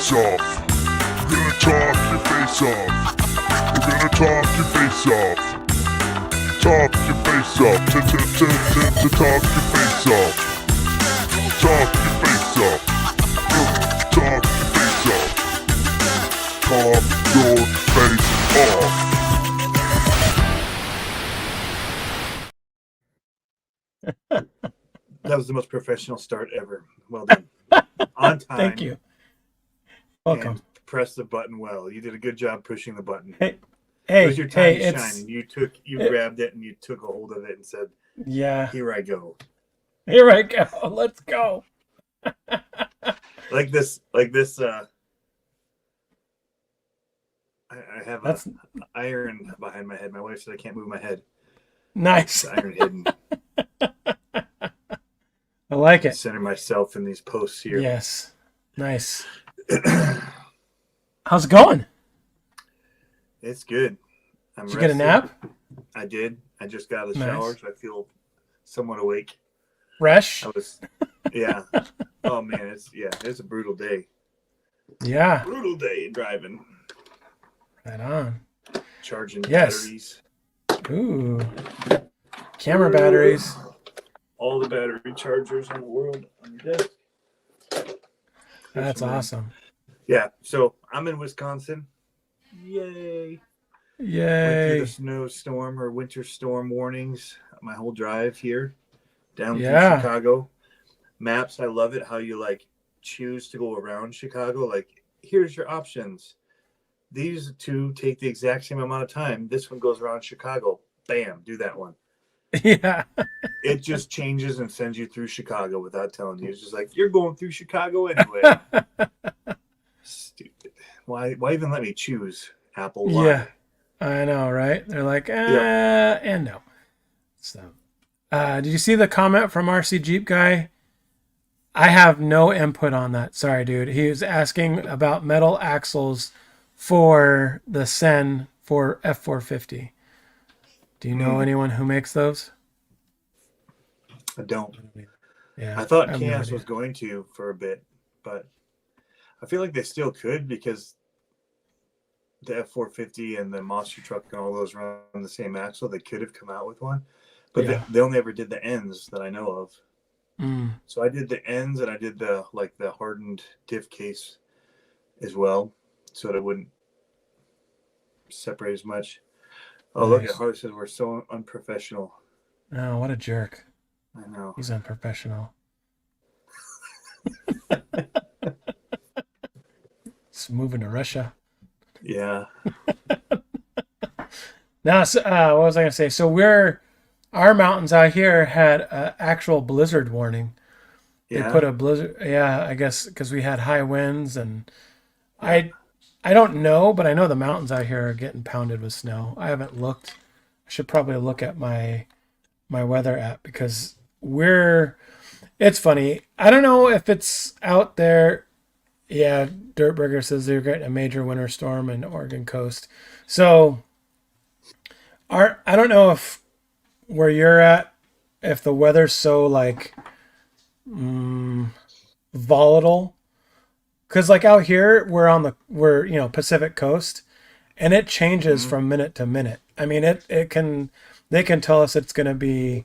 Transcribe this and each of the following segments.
face off. We're gonna talk your face off. We're gonna talk your face off. Talk your face off. To talk your face off. Talk your face off. Talk your face off. Talk your face off. That was the most professional start ever. Well done. On time. Thank you. Welcome. And press the button well. You did a good job pushing the button. Hey, It was your time to it's shine. You grabbed it and you took a hold of it and said, yeah. "Here I go." Here I go. Let's go. Like this. I have an iron behind my head. My wife said I can't move my head. Nice. It's iron hidden. I like it. Center myself in these posts here. Yes. Nice. How's it going? It's good. Did you get a nap? I did. I just got out of the Nice. shower, so I feel somewhat awake. Fresh? Yeah. Oh man, it's a brutal day. Yeah. Brutal day driving. Right on. Charging Yes. batteries. Ooh. Camera batteries. All the battery chargers in the world on your desk. That's awesome. Yeah. So I'm in Wisconsin. Yay. Went through Yay. the snowstorm or winter storm warnings. My whole drive here down through Yeah. Chicago. Maps, I love it how you choose to go around Chicago. Like, here's your options. These two take the exact same amount of time. This one goes around Chicago. Bam, do that one. Yeah. It just changes and sends you through Chicago without telling you. It's just like, you're going through Chicago anyway. Stupid. Why even let me choose, Apple? Why? Yeah. I know, right? They're like, and no. So, did you see the comment from RC Jeep guy? I have no input on that. Sorry, dude. He was asking about metal axles for the Sen for F450. Do you know anyone who makes those? I don't. Yeah. I thought have no Chaos idea. was going to for a bit, but I feel like they still could because the F450 and the monster truck and all those run the same axle. They could have come out with one, but Yeah. they only ever did the ends that I know of. Mm. So I did the ends and I did the hardened diff case as well, so that it wouldn't separate as much. Oh, look Nice. at Hart says we're so unprofessional. Oh, what a jerk. I know. He's unprofessional. It's moving to Russia. Yeah. Now, what was I going to say? So our mountains out here had an actual blizzard warning. Yeah. They put a blizzard, I guess because we had high winds and I don't know, but I know the mountains out here are getting pounded with snow. I haven't looked. I should probably look at my weather app because it's funny. I don't know if it's out there. Yeah, Dirtburger says they're getting a major winter storm in the Oregon coast. So I don't know if where you're at, if the weather's so volatile. Because out here, we're Pacific coast, and it changes from minute to minute. I mean, they can tell us it's going to be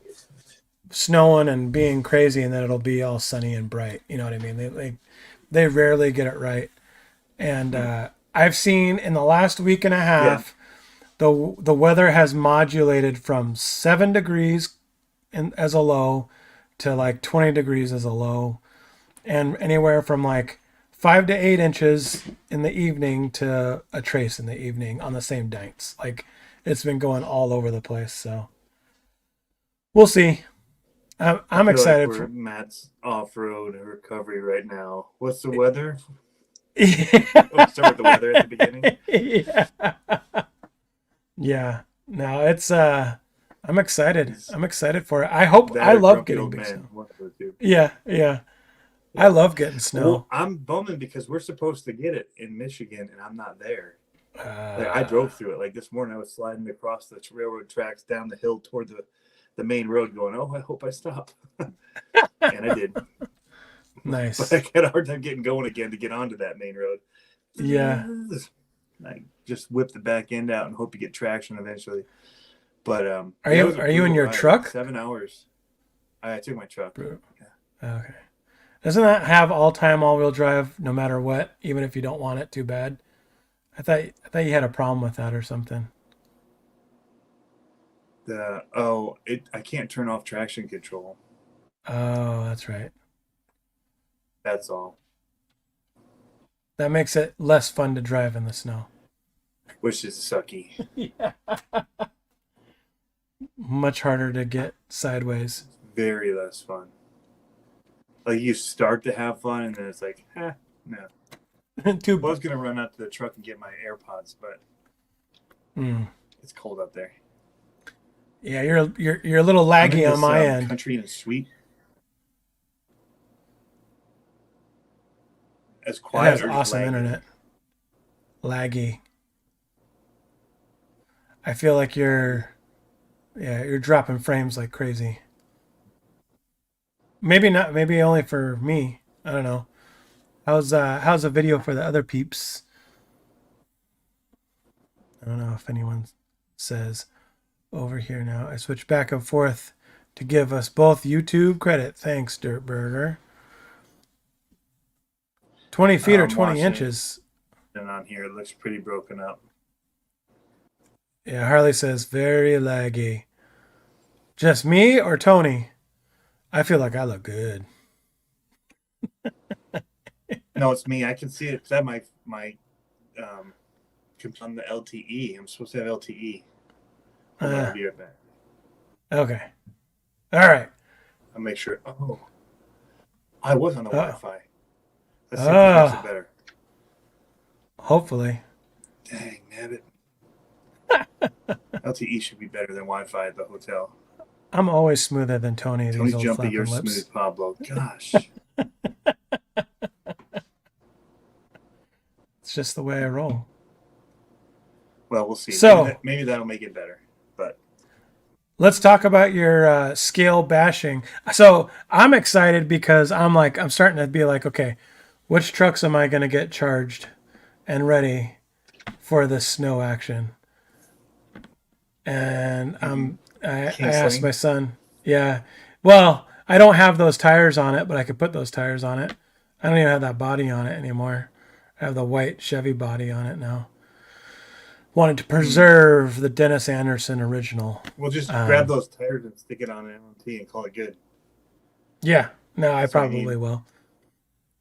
snowing and being crazy, and then it'll be all sunny and bright. You know what I mean? They rarely get it right. And I've seen in the last week and a half, the weather has modulated from 7 degrees as a low to 20 degrees as a low, and anywhere from 5 to 8 inches in the evening to a trace in the evening on the same nights. It's been going all over the place. So we'll see. I'm excited for for Matt's off-road recovery right now. What's the weather? yeah. Let's start with the weather at the beginning. Yeah. No, it's I'm excited. I'm excited for it. I love getting big snow. One of the two. Yeah. I love getting snow. Well, I'm bumming because we're supposed to get it in Michigan, and I'm not there. I drove through it. This morning, I was sliding across the railroad tracks down the hill toward the main road, going, "Oh, I hope I stop," and I did. Nice. But I had a hard time getting going again to get onto that main road. Yeah. I just whip the back end out and hope you get traction eventually. But Are yeah, it you was a are you in brutal your ride. truck? 7 hours. I took my truck. Okay. Doesn't that have all-time all-wheel drive no matter what, even if you don't want it too bad? I thought you had a problem with that or something. I can't turn off traction control. Oh, that's right. That's all. That makes it less fun to drive in the snow. Which is sucky. Yeah. Much harder to get sideways. Very less fun. Like you start to have fun and then it's like, no. I was gonna run out to the truck and get my AirPods, but it's cold up there. Yeah, you're a little laggy on my end. Country and sweet. As It quiet has or awesome laggy? internet. Laggy. I feel like you're dropping frames like crazy. Maybe not. Maybe only for me. I don't know. How's the video for the other peeps? I don't know if anyone says over here now. I switch back and forth to give us both YouTube credit. Thanks, Dirtburger. 20 feet or 20 inches. And on here, it looks pretty broken up. Yeah, Harley says very laggy. Just me or Tony? I feel like I look good. No, it's me. I can see it. That my on the LTE. I'm supposed to have LTE. Hold on, I'll be right back. Okay. All right. I'll make sure. Oh, I was on the Wi-Fi. Let's see if this makes it better. Hopefully. Dang, nabbit. LTE should be better than Wi-Fi at the hotel. I'm always smoother than Tony. Tony's These old jumpy, you're lips. smooth, Pablo. Gosh. It's just the way I roll. Well, we'll see. So maybe that'll make it better. But let's talk about your scale bashing. So I'm excited because I'm starting to be like, okay, which trucks am I going to get charged and ready for this snow action? And I asked my son, yeah, well, I don't have those tires on it, but I could put those tires on it. I don't even have that body on it anymore. I have the white Chevy body on it now. Wanted to preserve the Dennis Anderson original. We'll just grab those tires and stick it on an MT and call it good. Yeah, no, I probably will.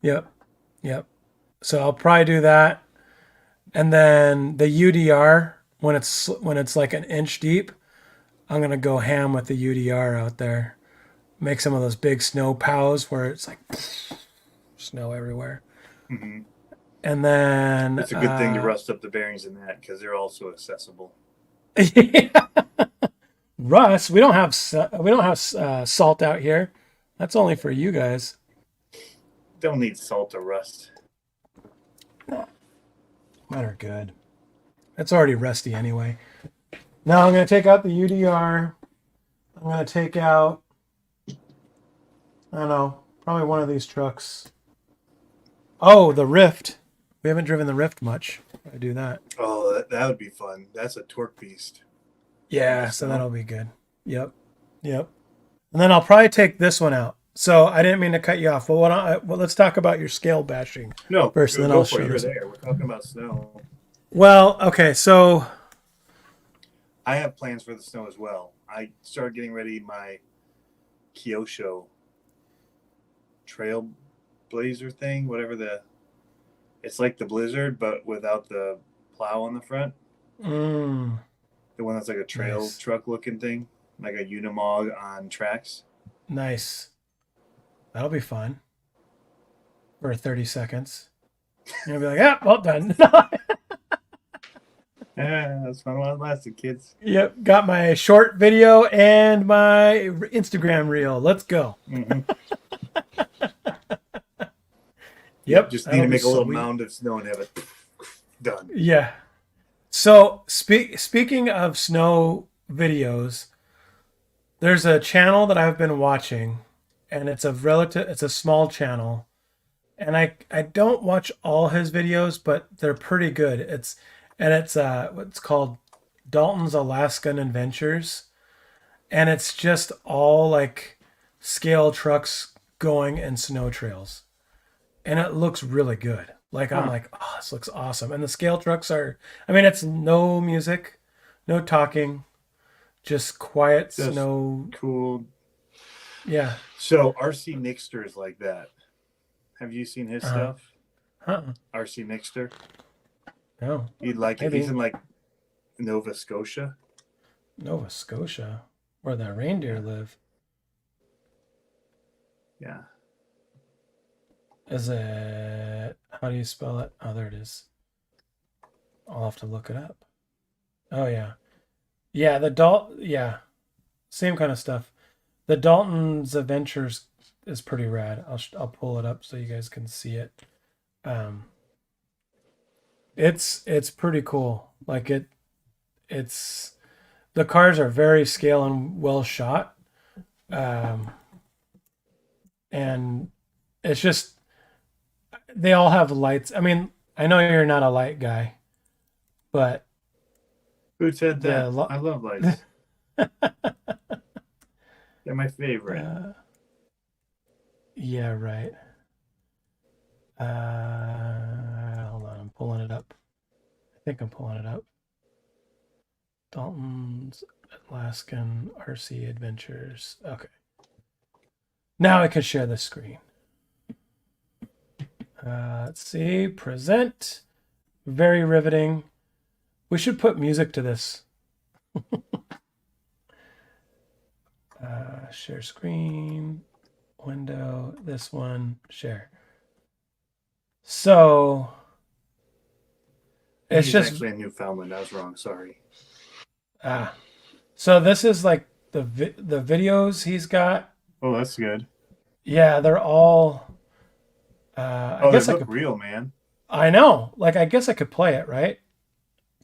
Yep. So I'll probably do that. And then the UDR, when it's like an inch deep, I'm gonna go ham with the UDR out there. Make some of those big snow pows where it's like snow everywhere. Mm-hmm. And then it's a good thing to rust up the bearings in that because they're also accessible. Yeah. Rust. We don't have salt out here. That's only for you guys. Don't need salt to rust. Mine are good. It's already rusty anyway. Now I'm going to take out the UDR. I'm going to take out, I don't know, probably one of these trucks. Oh, the Rift. We haven't driven the Rift much. I do that. Oh, that would be fun. That's a torque beast. Yeah, so that'll be good. Yep. And then I'll probably take this one out. So I didn't mean to cut you off. Well, let's talk about your scale bashing. No, first, and then I'll show you. There. We're talking about snow. Well, okay, so I have plans for the snow as well. I started getting ready my Kyosho Trailblazer thing, whatever it's like the Blizzard, but without the plow on the front. The one that's like a trail truck looking thing, like a Unimog on tracks. Nice. That'll be fun. For 30 seconds. You'll be like, yeah, well done. Yeah, that's fun while it lasted, kids. Yep, got my short video and my Instagram reel. Let's go. Mm-hmm. Yep. Just need to make a little mound of snow and have it done. Yeah. So speaking of snow videos, there's a channel that I've been watching, and it's a small channel. and I don't watch all his videos, but they're pretty good. It's what's called Dalton's Alaskan Adventures, and it's just all like scale trucks going in snow trails, and it looks really good. Like I'm Huh. like, oh, this looks awesome. And the scale trucks are, I mean, it's no music, no talking, just quiet Just snow. cool. Yeah. So RC Nixter is like that. Have you seen his Uh-huh. stuff? Uh-uh. RC Nixter. No. You'd like it. He's Maybe in like Nova Scotia. Nova Scotia, where the reindeer Yeah. live. Yeah. Is it? How do you spell it? Oh, there it is. I'll have to look it up. Oh yeah, yeah. Yeah, same kind of stuff. The Dalton's Adventures is pretty rad. I'll pull it up so you guys can see it. Um, it's pretty cool. Like it's the cars are very scale and well shot. Um, and it's just they all have lights. I mean, I know you're not a light guy, but Who said the that? I love lights. They're my favorite. yeah, right. Hold on, I'm pulling it up. I think I'm pulling it up. Dalton's Alaskan RC Adventures. Okay. Now I can share the screen. Let's see. Present. Very riveting. We should put music to this. Share screen. Window. This one. Share. So it's He's just actually in Newfoundland. I was wrong. Sorry. so this is like the videos he's got. Oh, that's good. Yeah, they're all. I Oh, they guess I look could. real, man. I know. Like I guess I could play it, right?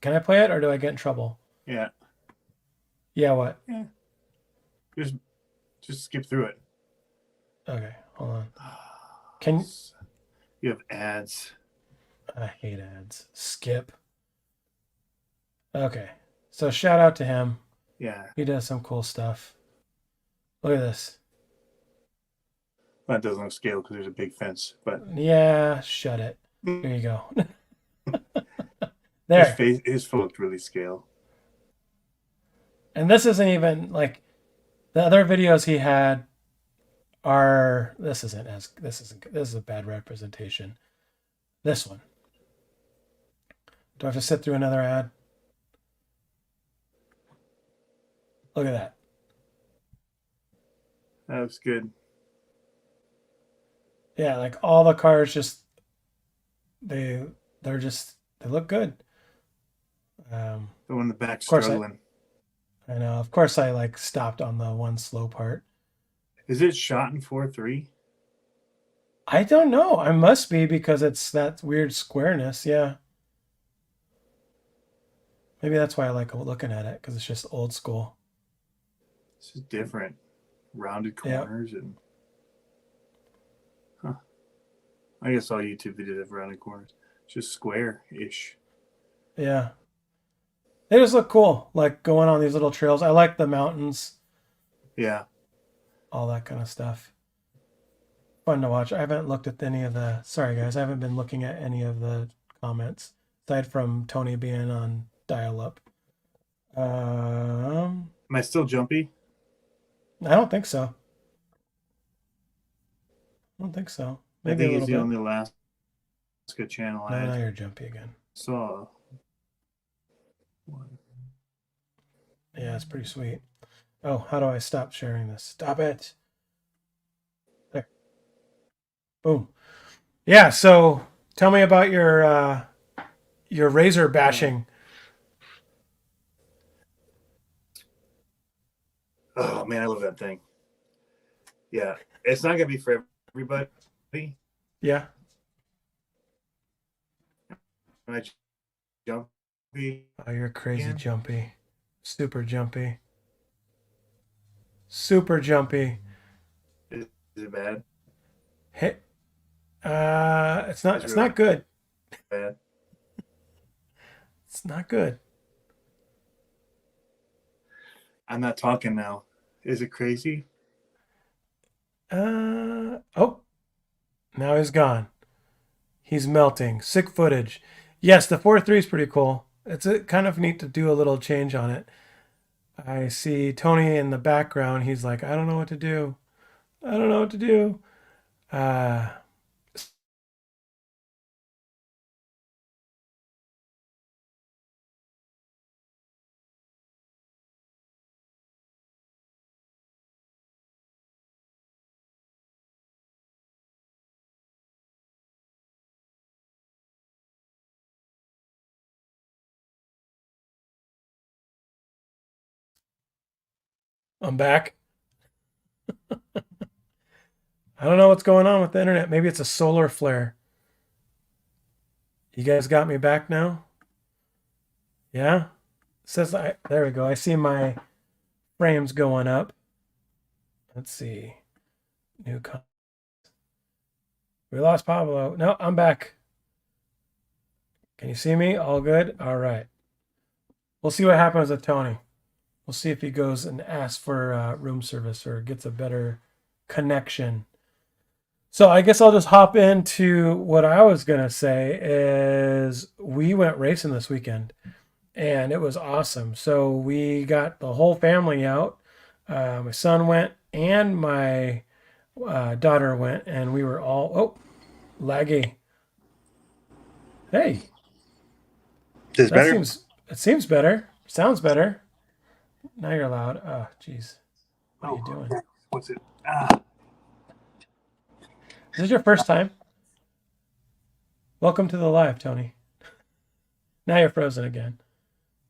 Can I play it, or do I get in trouble? Yeah. Yeah. What? Yeah. Just skip through it. Okay. Hold on. Can You have ads. I hate ads. Skip. Okay. So shout out to him. Yeah. He does some cool stuff. Look at this. That doesn't look scale because there's a big fence, but Yeah. Shut it. Here you go. his There. face, his foot looked really scale. And this isn't even like the other videos he had are. This is a bad representation. This one. Do I have to sit through another ad? Look at that. That looks good. Yeah, like all the cars just they they look good. Of The one in the back course struggling. I know. Of course I like stopped on the one slow part. Is it shot in 4:3? I don't know. I must be because it's that weird squareness. Yeah. Maybe that's why I like looking at it because it's just old school. This is different. Rounded Yeah. corners and I guess all YouTube videos have rounded corners. It's just square-ish. Yeah. They just look cool, like going on these little trails. I like the mountains, Yeah. all that kind of stuff. Fun to watch. I haven't looked at any of the. Sorry, guys. I haven't been looking at any of the comments aside from Tony being on dial-up. Am I still jumpy? I don't think so. I don't think so. I Maybe a think little he's the bit. only Alaska channel No, now I you're jumpy again. saw. One. Yeah, it's pretty sweet. Oh, how do I stop sharing this? Stop it. There. Boom. Yeah, so tell me about your razor bashing. Oh man, I love that thing. Yeah, it's not gonna be for everybody. Yeah. When I jumpy. Oh, you're crazy Yeah. jumpy. Super jumpy. Super jumpy. Is it bad? Hey, It's not. It's It's really not good. bad. It's not good. I'm not talking now. Is it crazy? Oh, now he's gone. He's melting. Sick footage. Yes, the 4.3 is pretty cool. It's kind of neat to do a little change on it. I see Tony in the background. He's like, I don't know what to do. I don't know what to do. Uh, I'm back. I don't know what's going on with the internet. Maybe it's a solar flare. You guys got me back now? Yeah? Says there we go. I see my frames going up. Let's see. New con- We lost Pablo. No, I'm back. Can you see me? All good? All right. We'll see what happens with Tony. We'll see if he goes and asks for room service or gets a better connection. So I guess I'll just hop into what I was gonna say is we went racing this weekend and it was awesome. So we got the whole family out. My son went and my daughter went, and we were all laggy. Hey, Is it that better? seems it seems better. Sounds better. Now you're loud. Oh, jeez. What are you doing? What's it? Ah, Is this your first time? Welcome to the live, Tony. Now you're frozen again.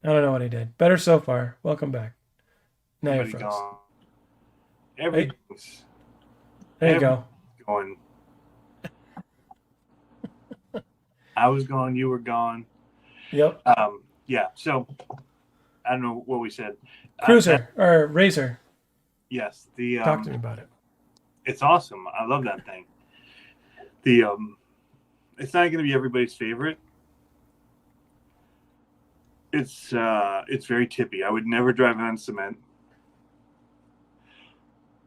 I don't know what he did. Better so far. Welcome back. Now you're everybody frozen. gone. Hey, Everything's there you go. going. I was gone. You were gone. Yep. Yeah. So I don't know what we said. Cruiser or Razor. Yes. Talk to me about it. It's awesome. I love that thing. It's not going to be everybody's favorite. It's very tippy. I would never drive it on cement.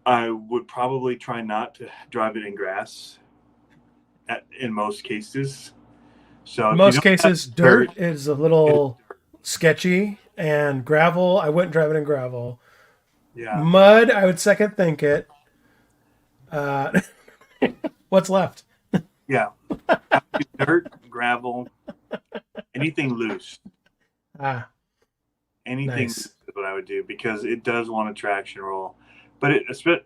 I would probably try not to drive it in grass in most cases. So In if you most don't have cases, dirt, dirt is a it is little dirt. sketchy, and gravel, I wouldn't drive it in gravel. Yeah. Mud, I would second think it. Uh, what's left? Yeah. Dirt, gravel, anything loose. Ah, Anything loose nice. is what I would do because it does want a traction roll. But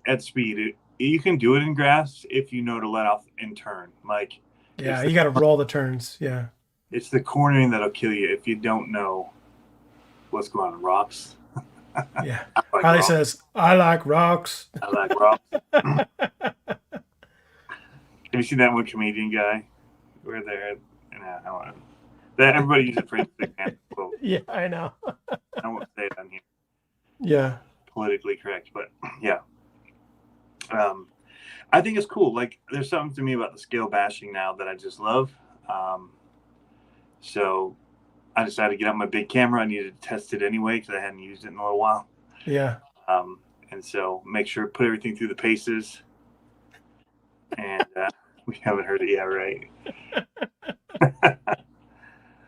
at speed, you can do it in grass if you know to let off and turn. Like Yeah, it's you got to roll the turns. Yeah. it's the cornering that'll kill you if you don't know what's going on. Rocks. Yeah. I like Harley rocks. says, I like rocks. I like rocks. Have you seen that one comedian guy where they're I don't know. That everybody uses it for Instagram. Well, Yeah, I know. I won't say it on here. Yeah. Politically correct, but yeah. I think it's cool. Like there's something to me about the scale bashing now that I just love. So I decided to get out my big camera. I needed to test it anyway because I hadn't used it in a little while. Yeah. And so make sure put everything through the paces. And we haven't heard it yet, right?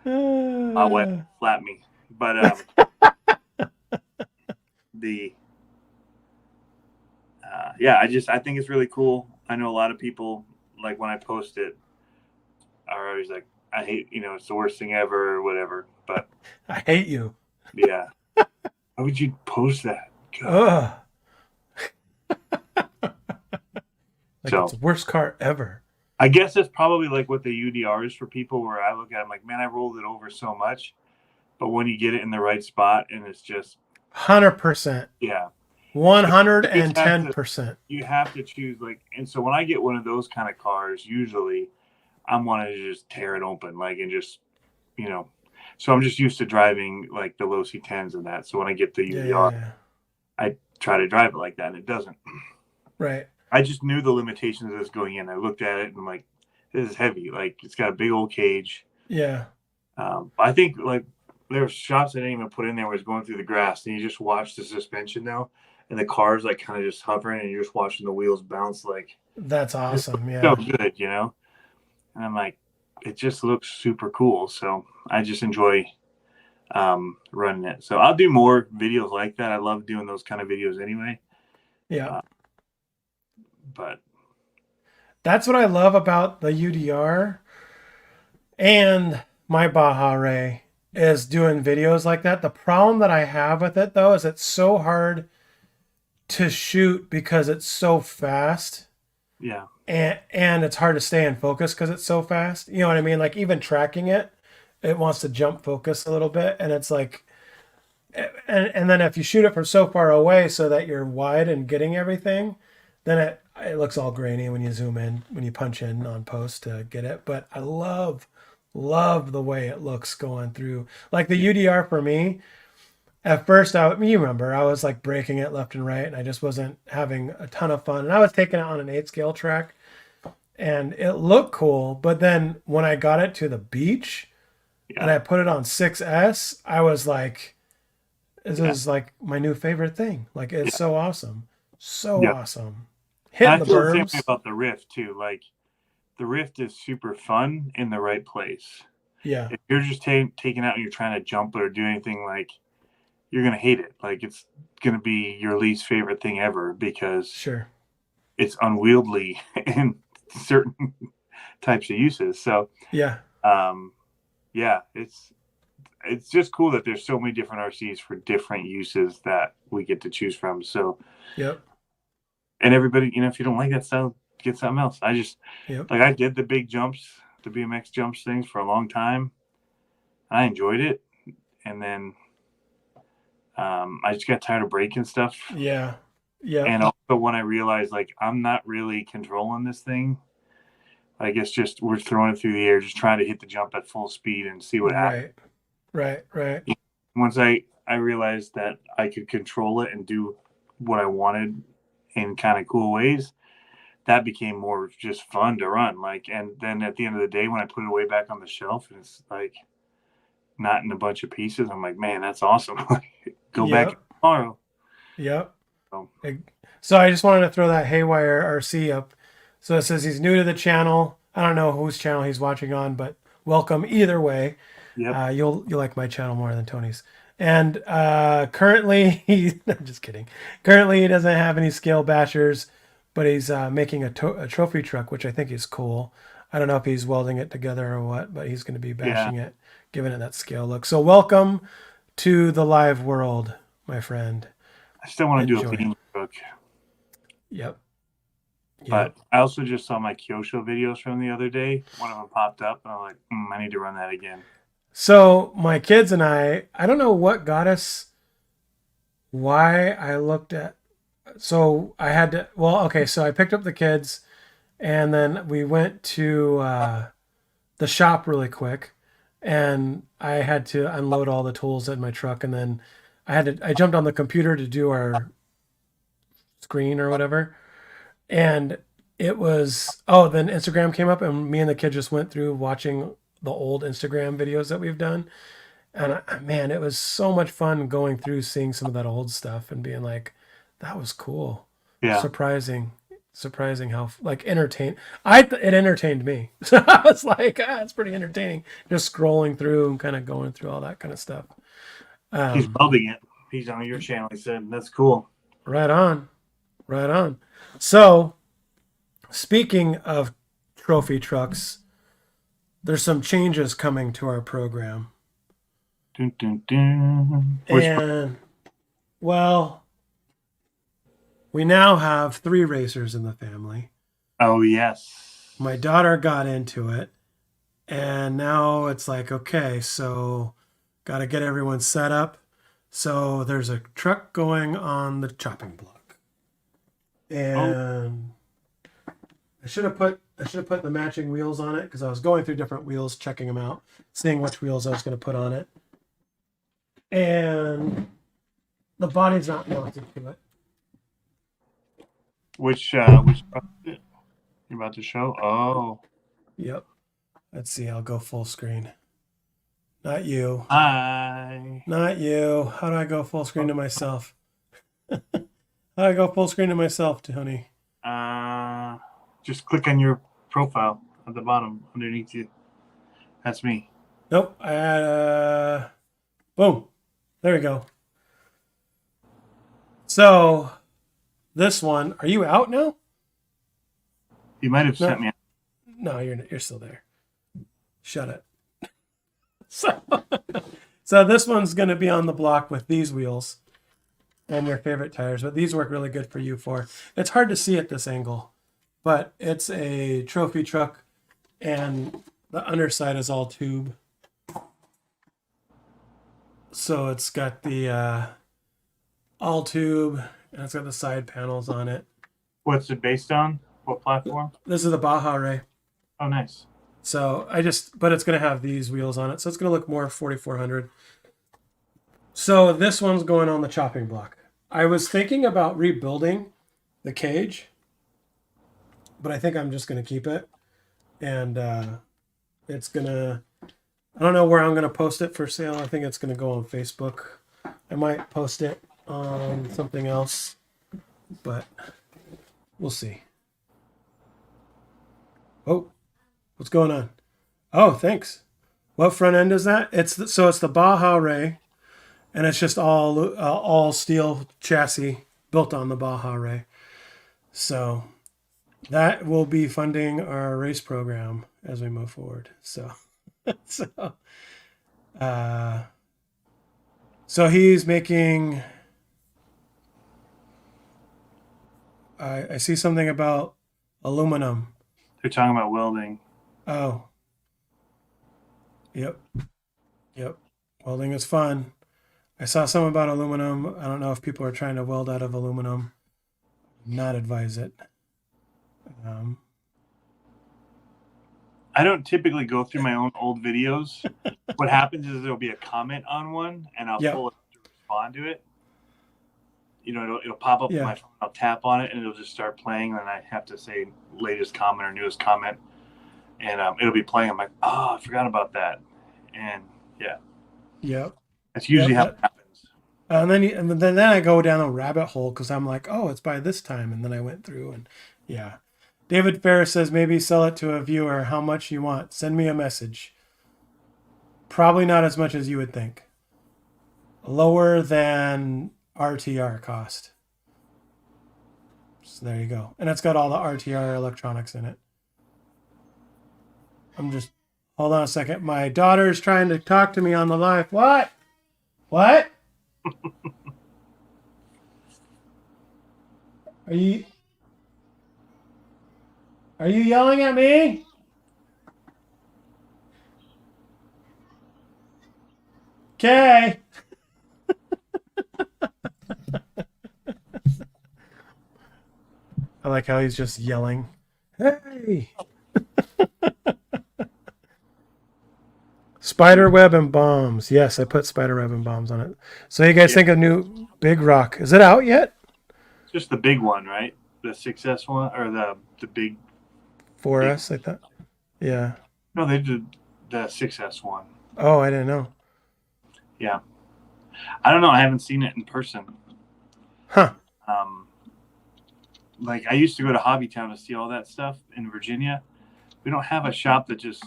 My wife slapped me, but the yeah, I think it's really cool. I know a lot of people like when I post it are always like, I hate, it's the worst thing ever or whatever. But I hate you. yeah, why would you post that? Ugh. Like So it's the worst car ever. I guess it's probably like what the UDR is for people where I look at it, I'm like, man, I rolled it over so much. But when you get it in the right spot and it's just 100%. yeah. 110%. You have to choose and so when I get one of those kind of cars, usually I'm wanting to just tear it open, and just, so I'm just used to driving like the low C10s and that. So when I get the UDR, Yeah. I try to drive it like that and it doesn't. Right. I just knew the limitations of this going in. I looked at it and I'm like, this is heavy. Like it's got a big old cage. Yeah. I think like there were shots I didn't even put in there where it's going through the grass, and you just watch the suspension now, and the car's like kind of just hovering, and you're just watching the wheels bounce. Like That's awesome. so Yeah. good, you know. And I'm like, it just looks super cool. So I just enjoy running it. So I'll do more videos like that. I love doing those kind of videos anyway. Yeah. But That's what I love about the UDR and my Baja Ray is doing videos like that. The problem that I have with it though is it's so hard to shoot because it's so fast. yeah, And it's hard to stay in focus because it's so fast. You know what I mean? Like even tracking it, it wants to jump focus a little bit, and it's like, and then if you shoot it from so far away so that you're wide and getting everything, then it looks all grainy when you zoom in, when you punch in on post to get it. But I love the way it looks going through. Like the UDR for me, at first, you remember, I was like breaking it left and right, and I just wasn't having a ton of fun. And I was taking it on an 8 scale track, and it looked cool. But then when I got it to the beach and I put it on 6S, I was like, this is like my new favorite thing. Like it's so awesome. So awesome. Hitting the I feel the same way berms. about the Rift too. Like the Rift is super fun in the right place. Yeah. If you're just taking out and you're trying to jump it or do anything, like you're gonna hate it. Like it's gonna be your least favorite thing ever because Sure. it's unwieldy in certain types of uses. So Yeah. yeah, it's just cool that there's so many different RCs for different uses that we get to choose from. So Yep. and everybody, you know, if you don't like that style, get something else. I just Yep. like I did the big jumps, the BMX jumps things for a long time. I enjoyed it, and then I just got tired of breaking stuff. Yeah. Yeah. And also when I realized like I'm not really controlling this thing, like it's just we're throwing it through the air, just trying to hit the jump at full speed and see what happens. Right. Once I realized that I could control it and do what I wanted in kind of cool ways, that became more just fun to run. Like, and then at the end of the day, when I put it away back on the shelf, and it's like not in a bunch of pieces, I'm like, man, that's awesome. Go back tomorrow. Yep. So I just wanted to throw that Haywire RC up. So it says he's new to the channel. I don't know whose channel he's watching on, but welcome either way. Yep. You'll like my channel more than Tony's. And currently, I'm just kidding. Currently, he doesn't have any scale bashers, but he's making a trophy truck, which I think is cool. I don't know if he's welding it together or what, but he's going to be bashing it, giving it that scale look. So welcome to the live world, my friend. I still want to do a theme truck. Yep. But I also just saw my Kyosho videos from the other day. One of them popped up, and I'm like, I need to run that again. So my kids and I don't know what got us, why I looked at, so I had to, so I picked up the kids and then we went to the shop really quick and I had to unload all the tools in my truck and then I jumped on the computer to do our screen or whatever. And it was, then Instagram came up and me and the kid just went through watching the old Instagram videos that we've done. And man, it was so much fun going through, seeing some of that old stuff and being like, that was cool. Yeah. Surprising how like it entertained me. So I was like, it's pretty entertaining. Just scrolling through and kind of going through all that kind of stuff. He's building it. He's on your channel. He said, that's cool. Right on. So speaking of trophy trucks, there's some changes coming to our program. Dun, dun, dun. And, well, we now have 3 racers in the family. Oh, yes. My daughter got into it. And now it's like, okay, so got to get everyone set up. So there's a truck going on the chopping block. And I should have put the matching wheels on it because I was going through different wheels, checking them out, seeing which wheels I was going to put on it. And the body's not mounted to it. Which truck is it? You're about to show? Oh. Yep. Let's see. I'll go full screen. Not you. Hi. Not you. How do I go full screen to myself? How do I go full screen to myself, Tony? Just click on your profile at the bottom underneath you. That's me. Nope. Boom. There we go. So this one, are you out now? You might have sent me. No, you're still there. Shut it. So this one's going to be on the block with these wheels and your favorite tires, but these work really good for U4. It's hard to see at this angle, but it's a trophy truck and the underside is all tube. So it's got the all tube and it's got the side panels on it. What's it based on? What platform? This is the Baja Ray. Oh, nice. So but it's going to have these wheels on it. So it's going to look more 4400. So this one's going on the chopping block. I was thinking about rebuilding the cage, but I think I'm just going to keep it. And it's going to, I don't know where I'm going to post it for sale. I think it's going to go on Facebook. I might post it on something else, but we'll see. Oh. What's going on? Oh, thanks. What front end is that? It's the Baja Ray, and it's just all steel chassis built on the Baja Ray. So that will be funding our race program as we move forward. So he's making. I see something about aluminum. They're talking about welding. Oh. Yep. Welding is fun. I saw some about aluminum. I don't know if people are trying to weld out of aluminum. Not advise it. I don't typically go through my own old videos. What happens is there'll be a comment on one, and I'll pull it to respond to it. You know, it'll pop up on my phone. I'll tap on it, and it'll just start playing. And then I have to say latest comment or newest comment. And it'll be playing. I'm like, oh, I forgot about that. And yeah. Yep. That's usually how it happens. And then I go down a rabbit hole because I'm like, oh, it's by this time. And then I went through and yeah. David Ferris says, maybe sell it to a viewer. How much you want? Send me a message. Probably not as much as you would think. Lower than RTR cost. So there you go. And it's got all the RTR electronics in it. Hold on a second. My daughter's trying to talk to me on the live. What? Are you yelling at me? Okay. I like how he's just yelling. Hey. Spiderweb and bombs. Yes, I put spiderweb and bombs on it. So you guys think of new Big Rock? Is it out yet? Just the big one, right? The 6S one or the big 4S, I thought. Yeah. No, they did the 6S one. Oh, I didn't know. Yeah. I don't know. I haven't seen it in person. Huh. Like I used to go to Hobbytown to see all that stuff in Virginia. We don't have a shop that just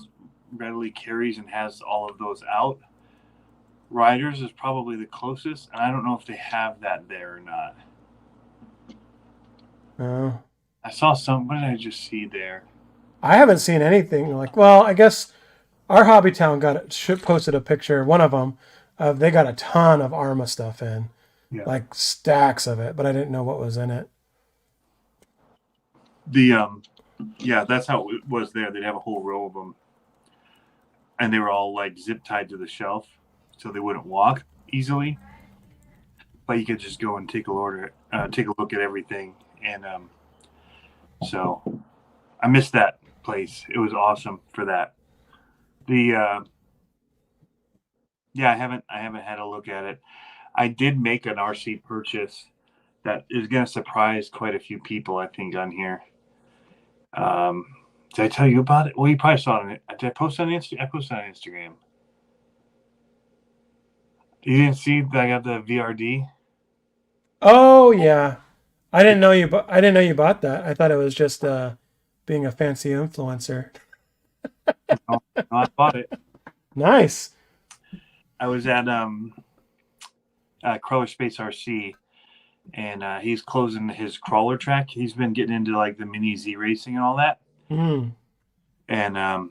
readily carries and has all of those out. Riders is probably the closest, and I don't know if they have that there or not. Oh. I saw some. What did I just see there? I haven't seen anything like. Well, I guess our Hobbytown posted a picture. One of them, they got a ton of Arma stuff in, like stacks of it, but I didn't know what was in it. That's how it was there. They'd have a whole row of them, and they were all like zip tied to the shelf, so they wouldn't walk easily. But you could just go and take a look at everything, and so I missed that place. It was awesome for that. I haven't had a look at it. I did make an RC purchase that is going to surprise quite a few people, I think, on here. Did I tell you about it? Well, you probably saw it. Did I post on Instagram? I posted on Instagram. You didn't see that I got the VRD? Oh yeah, I didn't know you. I didn't know you bought that. I thought it was just being a fancy influencer. No, I bought it. Nice. I was at Crawler Space RC, and he's closing his crawler track. He's been getting into like the mini Z racing and all that. Mm. And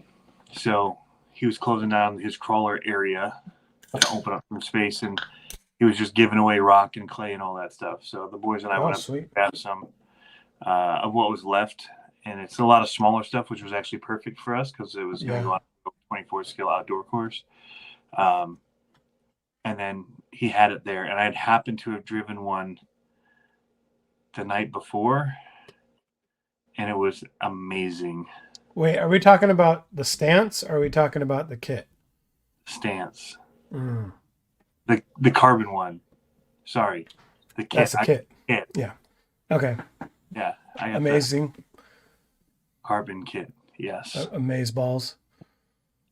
so he was closing down his crawler area to open up some space, and he was just giving away rock and clay and all that stuff. So the boys and I went up Sweet. to grab some of what was left, and it's a lot of smaller stuff, which was actually perfect for us because it was going to go on a 24 scale outdoor course. And then he had it there, and I had happened to have driven one the night before, and it was amazing. Wait, are we talking about the stance or are we talking about the kit? Stance. Mm. The carbon one. Sorry. The kit. That's the kit. Kit. Yeah. Okay. Yeah. I got Amazing. Carbon kit. Yes. Amaze balls.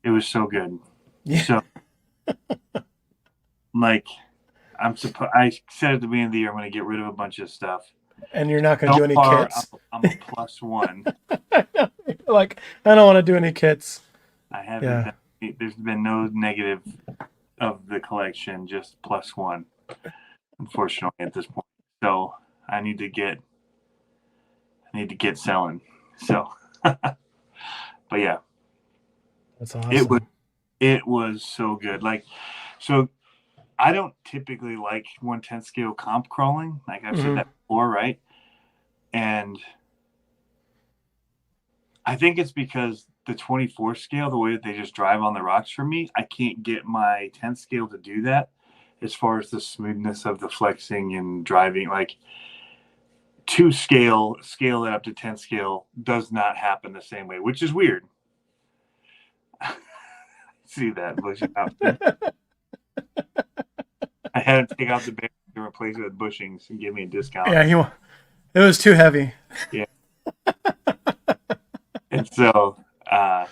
It was so good. Yeah. So, like, I said at the beginning of the year, I'm going to get rid of a bunch of stuff. And you're not going to do any kits. I'm a +1. Like, I don't want to do any kits. I haven't. Yeah. There's been no negative of the collection, just +1, unfortunately, at this point. So I need to get selling. So, but yeah, that's awesome. It was so good. Like, so I don't typically like 1/10 scale comp crawling. Like I've said that before, right? And I think it's because the 24 scale, the way that they just drive on the rocks for me, I can't get my 10 scale to do that as far as the smoothness of the flexing and driving. Like 2 scale it up to 10 scale does not happen the same way, which is weird. See that bushing out. I had to take out the bearing to replace it with bushings and give me a discount. Yeah, it was too heavy. Yeah. And so, but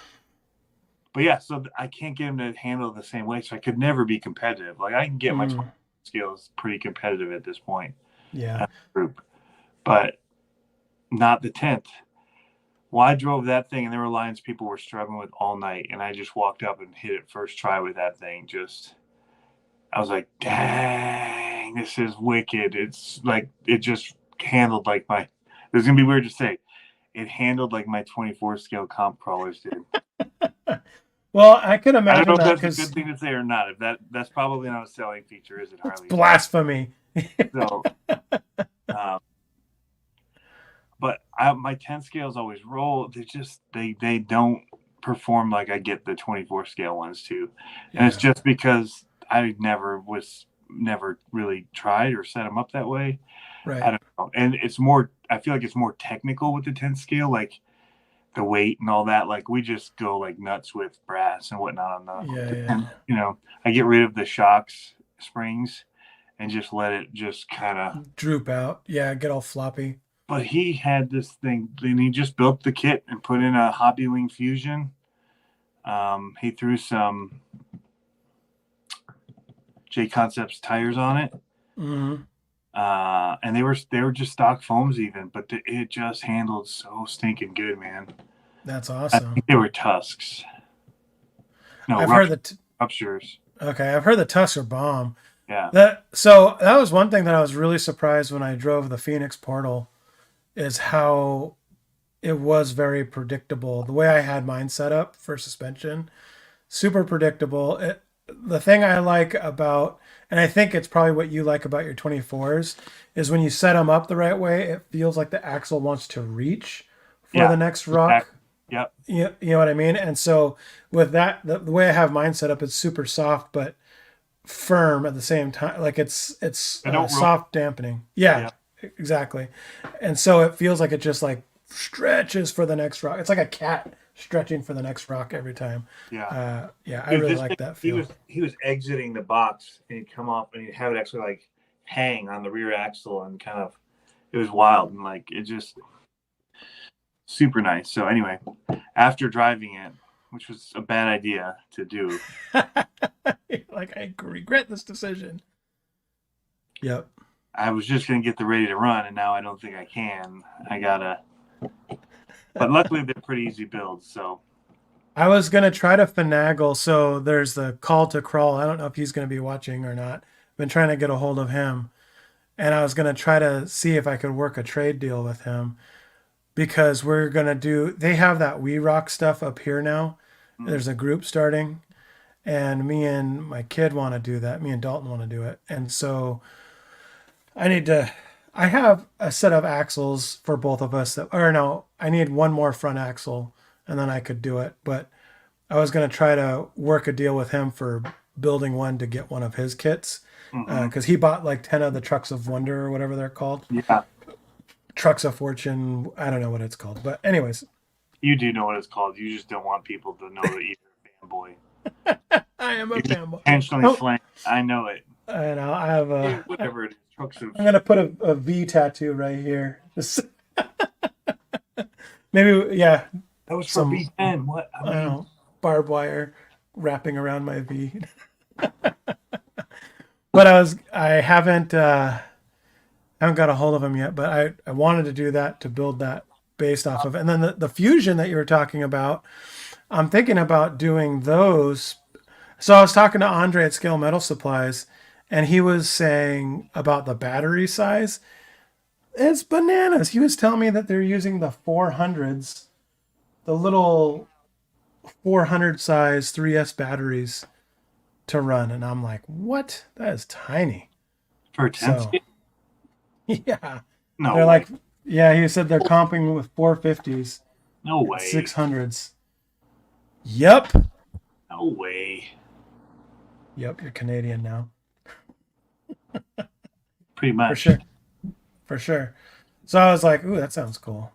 yeah, so I can't get him to handle it the same way. So I could never be competitive. Like I can get my 20 skills pretty competitive at this point. Yeah. Group, but not the 10th. Well, I drove that thing, and there were lines people were struggling with all night, and I just walked up and hit it first try with that thing. I was like, dang, this is wicked. It's like it just handled like my. This is gonna be weird to say. It handled like my 24 scale comp crawlers did. Well, I can imagine. I don't know if that's a good thing to say or not. If that's probably not a selling feature, is it, Harley? Blasphemy. So, but my 10 scales always roll. They don't perform like I get the 24 scale ones too, and it's just because I never really tried or set them up that way. Right. I don't know, and it's more. I feel like it's more technical with the 10 scale, like the weight and all that. Like we just go like nuts with brass and whatnot on the. You know, I get rid of the shocks, springs, and just let it just kind of droop out. Yeah, get all floppy. But he had this thing, and he just built the kit and put in a Hobby Wing Fusion. He threw some J Concepts tires on it. Mm-hmm. And they were just stock foams even, but it just handled so stinking good, man. That's awesome. I think they were Tusks. No, I've heard the Ruptures. Okay, I've heard the Tusks are bomb. Yeah. So that was one thing that I was really surprised when I drove the Phoenix Portal, is how it was very predictable. The way I had mine set up for suspension, super predictable. The thing I like about, and I think it's probably what you like about your 24s, is when you set them up the right way, it feels like the axle wants to reach for the next rock. Exactly. You know what I mean? And so with that, the way I have mine set up, it's super soft but firm at the same time. Like it's soft dampening. Yeah, exactly. And so it feels like it just like stretches for the next rock. It's like a cat stretching for the next rock every time. I really like that feel. He was exiting the box, and he'd come off and he'd have it actually like hang on the rear axle, and kind of, it was wild, and like it just. super nice. So anyway, after driving it, which was a bad idea to do. Like, I regret this decision. Yep. I was just going to get the ready to run, and now I don't think I can. I gotta. But luckily, they're pretty easy builds. So I was going to try to finagle. So there's the call to crawl. I don't know if he's going to be watching or not. Been trying to get a hold of him. And I was going to try to see if I could work a trade deal with him because we're going to do, they have that We Rock stuff up here now. There's a group starting, and me and my kid want to do that. Me and Dalton want to do it. And so I have a set of axles for both of us or no, I need one more front axle and then I could do it. But I was going to try to work a deal with him for building one to get one of his kits. Because he bought like 10 of the Trucks of Wonder or whatever they're called. Yeah. Trucks of Fortune. I don't know what it's called. But anyways. You do know what it's called. You just don't want people to know that you're a fanboy. I am a fanboy. Intentionally slang. I know it. I know. I have a... Whatever it is. Trucks of... I'm going to put a V tattoo right here. Just maybe, yeah. That was for B10. What? I don't know. Barbed wire wrapping around my V. But I haven't got a hold of him yet, but I wanted to do that to build that based off of. And then the fusion that you were talking about, I'm thinking about doing those. So I was talking to Andre at Scale Metal Supplies, and he was saying about the battery size. It's bananas. He was telling me that they're using the 400s, the little 400 size 3S batteries to run, and I'm like, what? That is tiny. For a 10 so, yeah. No they're way. like, yeah, he said they're comping with 450s. No way. 600s. Yep. No way. Yep, you're Canadian now. Pretty much. For sure. For sure. So I was like, ooh, that sounds cool.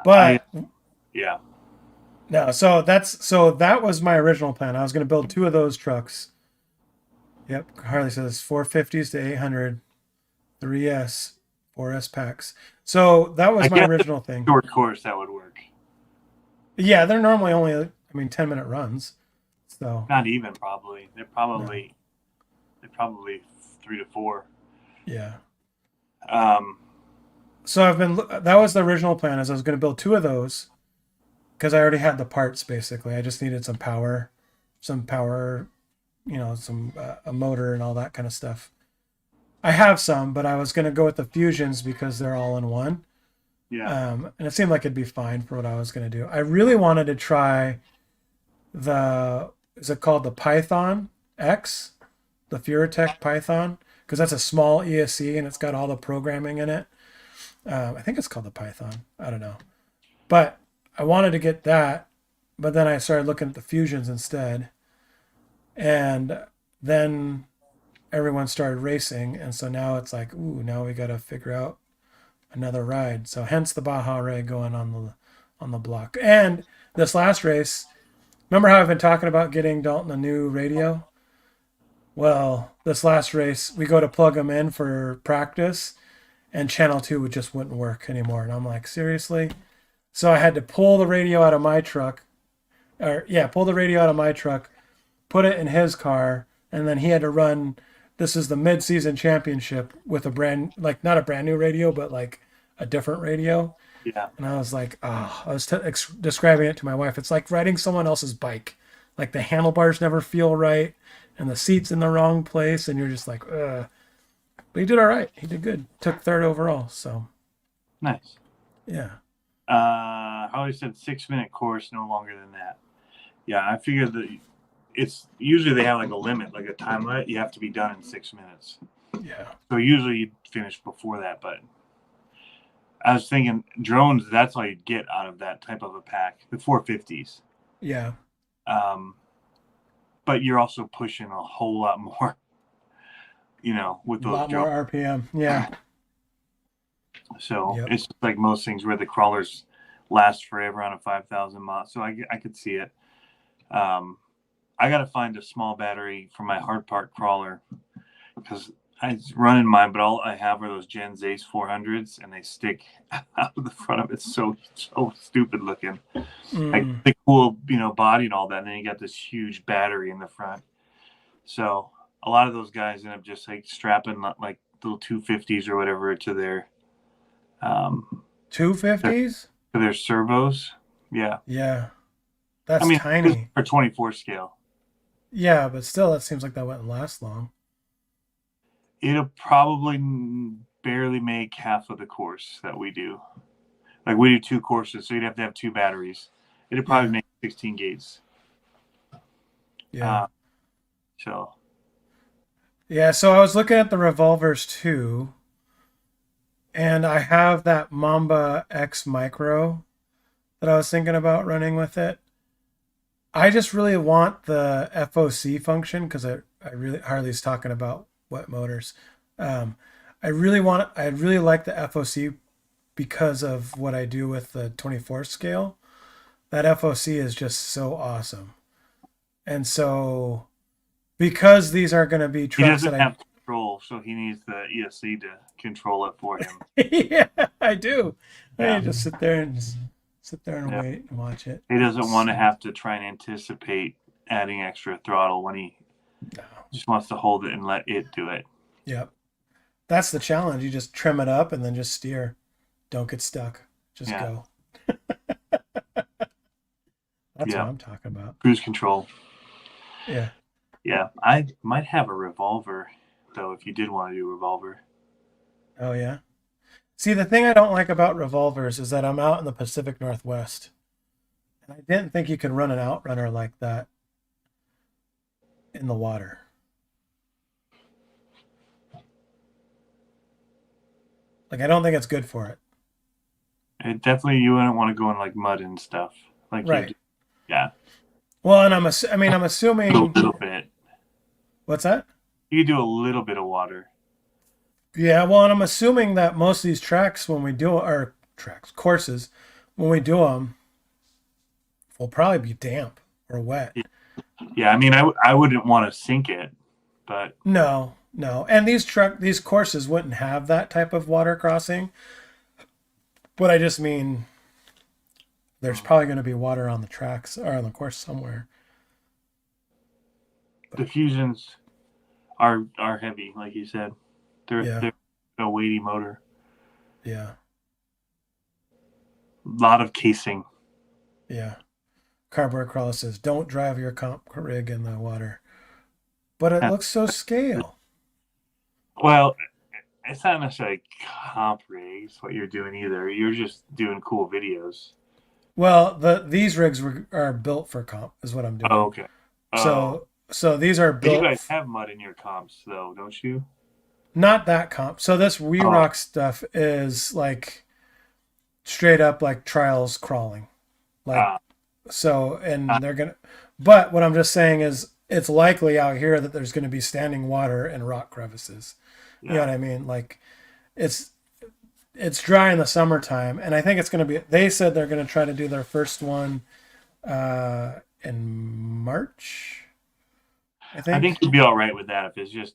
But yeah. No, so that was my original plan. I was going to build 2 of those trucks. Yep, Harley says 450s to 800, 3S, 4S packs. So that was my original thing. Short course, that would work. Yeah, they're normally only 10-minute runs. So not even probably. They're probably 3 to 4. Yeah. So that was the original plan. Is I was going to build 2 of those. Because I already had the parts, basically. I just needed some power, a motor and all that kind of stuff. I have some, but I was going to go with the fusions because they're all in one. Yeah. And it seemed like it'd be fine for what I was going to do. I really wanted to try is it called the Python X? The Furatech Python? Because that's a small ESC and it's got all the programming in it. I think it's called the Python. I don't know. But I wanted to get that, but then I started looking at the fusions instead. And then everyone started racing. And so now it's like, ooh, now we got to figure out another ride. So hence the Baja Ray going on the block. And this last race, remember how I've been talking about getting Dalton a new radio? Well, this last race, we go to plug them in for practice, and channel 2 just wouldn't work anymore. And I'm like, seriously? So I had to pull the radio out of my truck, put it in his car, and then he had to run. This is the mid-season championship with not a brand new radio, but like a different radio. Yeah. And I was like, I was describing it to my wife. It's like riding someone else's bike. Like the handlebars never feel right, and the seat's in the wrong place, and you're just like, ugh. But he did all right. He did good. Took 3rd overall. So nice. Yeah. I always said 6-minute course, no longer than that. Yeah, I figured that it's usually they have like a limit, like a time limit. You have to be done in 6 minutes. Yeah. So usually you'd finish before that, but I was thinking drones, that's all you'd get out of that type of a pack, the 450s. Yeah. But you're also pushing a whole lot more, with those a lot more RPM. Yeah. So It's just like most things where the crawlers last forever on a 5,000 mile. So I could see it. I got to find a small battery for my hard part crawler because I run in mine, but all I have are those Gen Ace 400s, and they stick out of the front of it. So stupid looking. Like Mm. the cool, body and all that, and then you got this huge battery in the front. So a lot of those guys end up just like strapping like little 250s or whatever to their um 250s? to their servos. Yeah, Yeah, I that's mean this is tiny. for 24 scale. Yeah, but still, that seems like that wouldn't last long. It'll probably barely make half of the course that we do. Like we do 2 courses, so you'd have to have 2 batteries. It'd probably Yeah, make 16 gates. yeah, Uh, so yeah. So I was looking at the revolvers too, and I have that Mamba X Micro that I was thinking about running with it. I just really want the FOC function because I really Harley's talking about wet motors. Um, I really like the FOC because of what I do with the 24 scale. That FOC is just so awesome. And so because these are going to be he trucks doesn't that I have control, so he needs the ESC to control it for him. yeah, I do. I Yeah. just sit there and sit there and Yeah. wait and watch it. He doesn't want to have to try and anticipate adding extra throttle when he No. just wants to hold it and let it do it. Yep. That's the challenge. You just trim it up and then just steer. Don't get stuck. Just Yeah. go. That's Yeah. what I'm talking about. Cruise control. Yeah. Yeah. I might have a revolver, though, if you did want to do a revolver. Oh yeah. See, the thing I don't like about revolvers is that I'm out in the Pacific Northwest. And I didn't think you could run an outrunner like that in the water. Like I don't think it's good for it. It definitely, you wouldn't want to go in like mud and stuff. Like Right. yeah, Well, and I'm a assuming little bit. what's that? You could do a little bit of water. Yeah, well, and I'm assuming that most of these tracks when we do our tracks courses when we do them will probably be damp or wet. Yeah, I mean, I wouldn't want to sink it, but No, no. And these courses wouldn't have that type of water crossing. But I just mean there's probably going to be water on the tracks or on the course somewhere. diffusions are heavy, like you said. Yeah. They're a weighty motor. Yeah. A lot of casing. Yeah. Cardboard Crawler says, don't drive your comp rig in the water. But it looks so scale. Well, it's not necessarily comp rigs what you're doing either. You're just doing cool videos. Well, these rigs are built for comp, is what I'm doing. Oh, okay. So these are You built. guys have mud in your comps, though, don't you? Not that comp. So this We Rock stuff is like straight up like trials crawling, like so, and they're gonna. But what I'm just saying is, it's likely out here that there's going to be standing water and rock crevices. Yeah. You know what I mean? Like, it's dry in the summertime, and I think it's going to be. They said they're going to try to do their first one in March. I think you'd be all right with that if it's just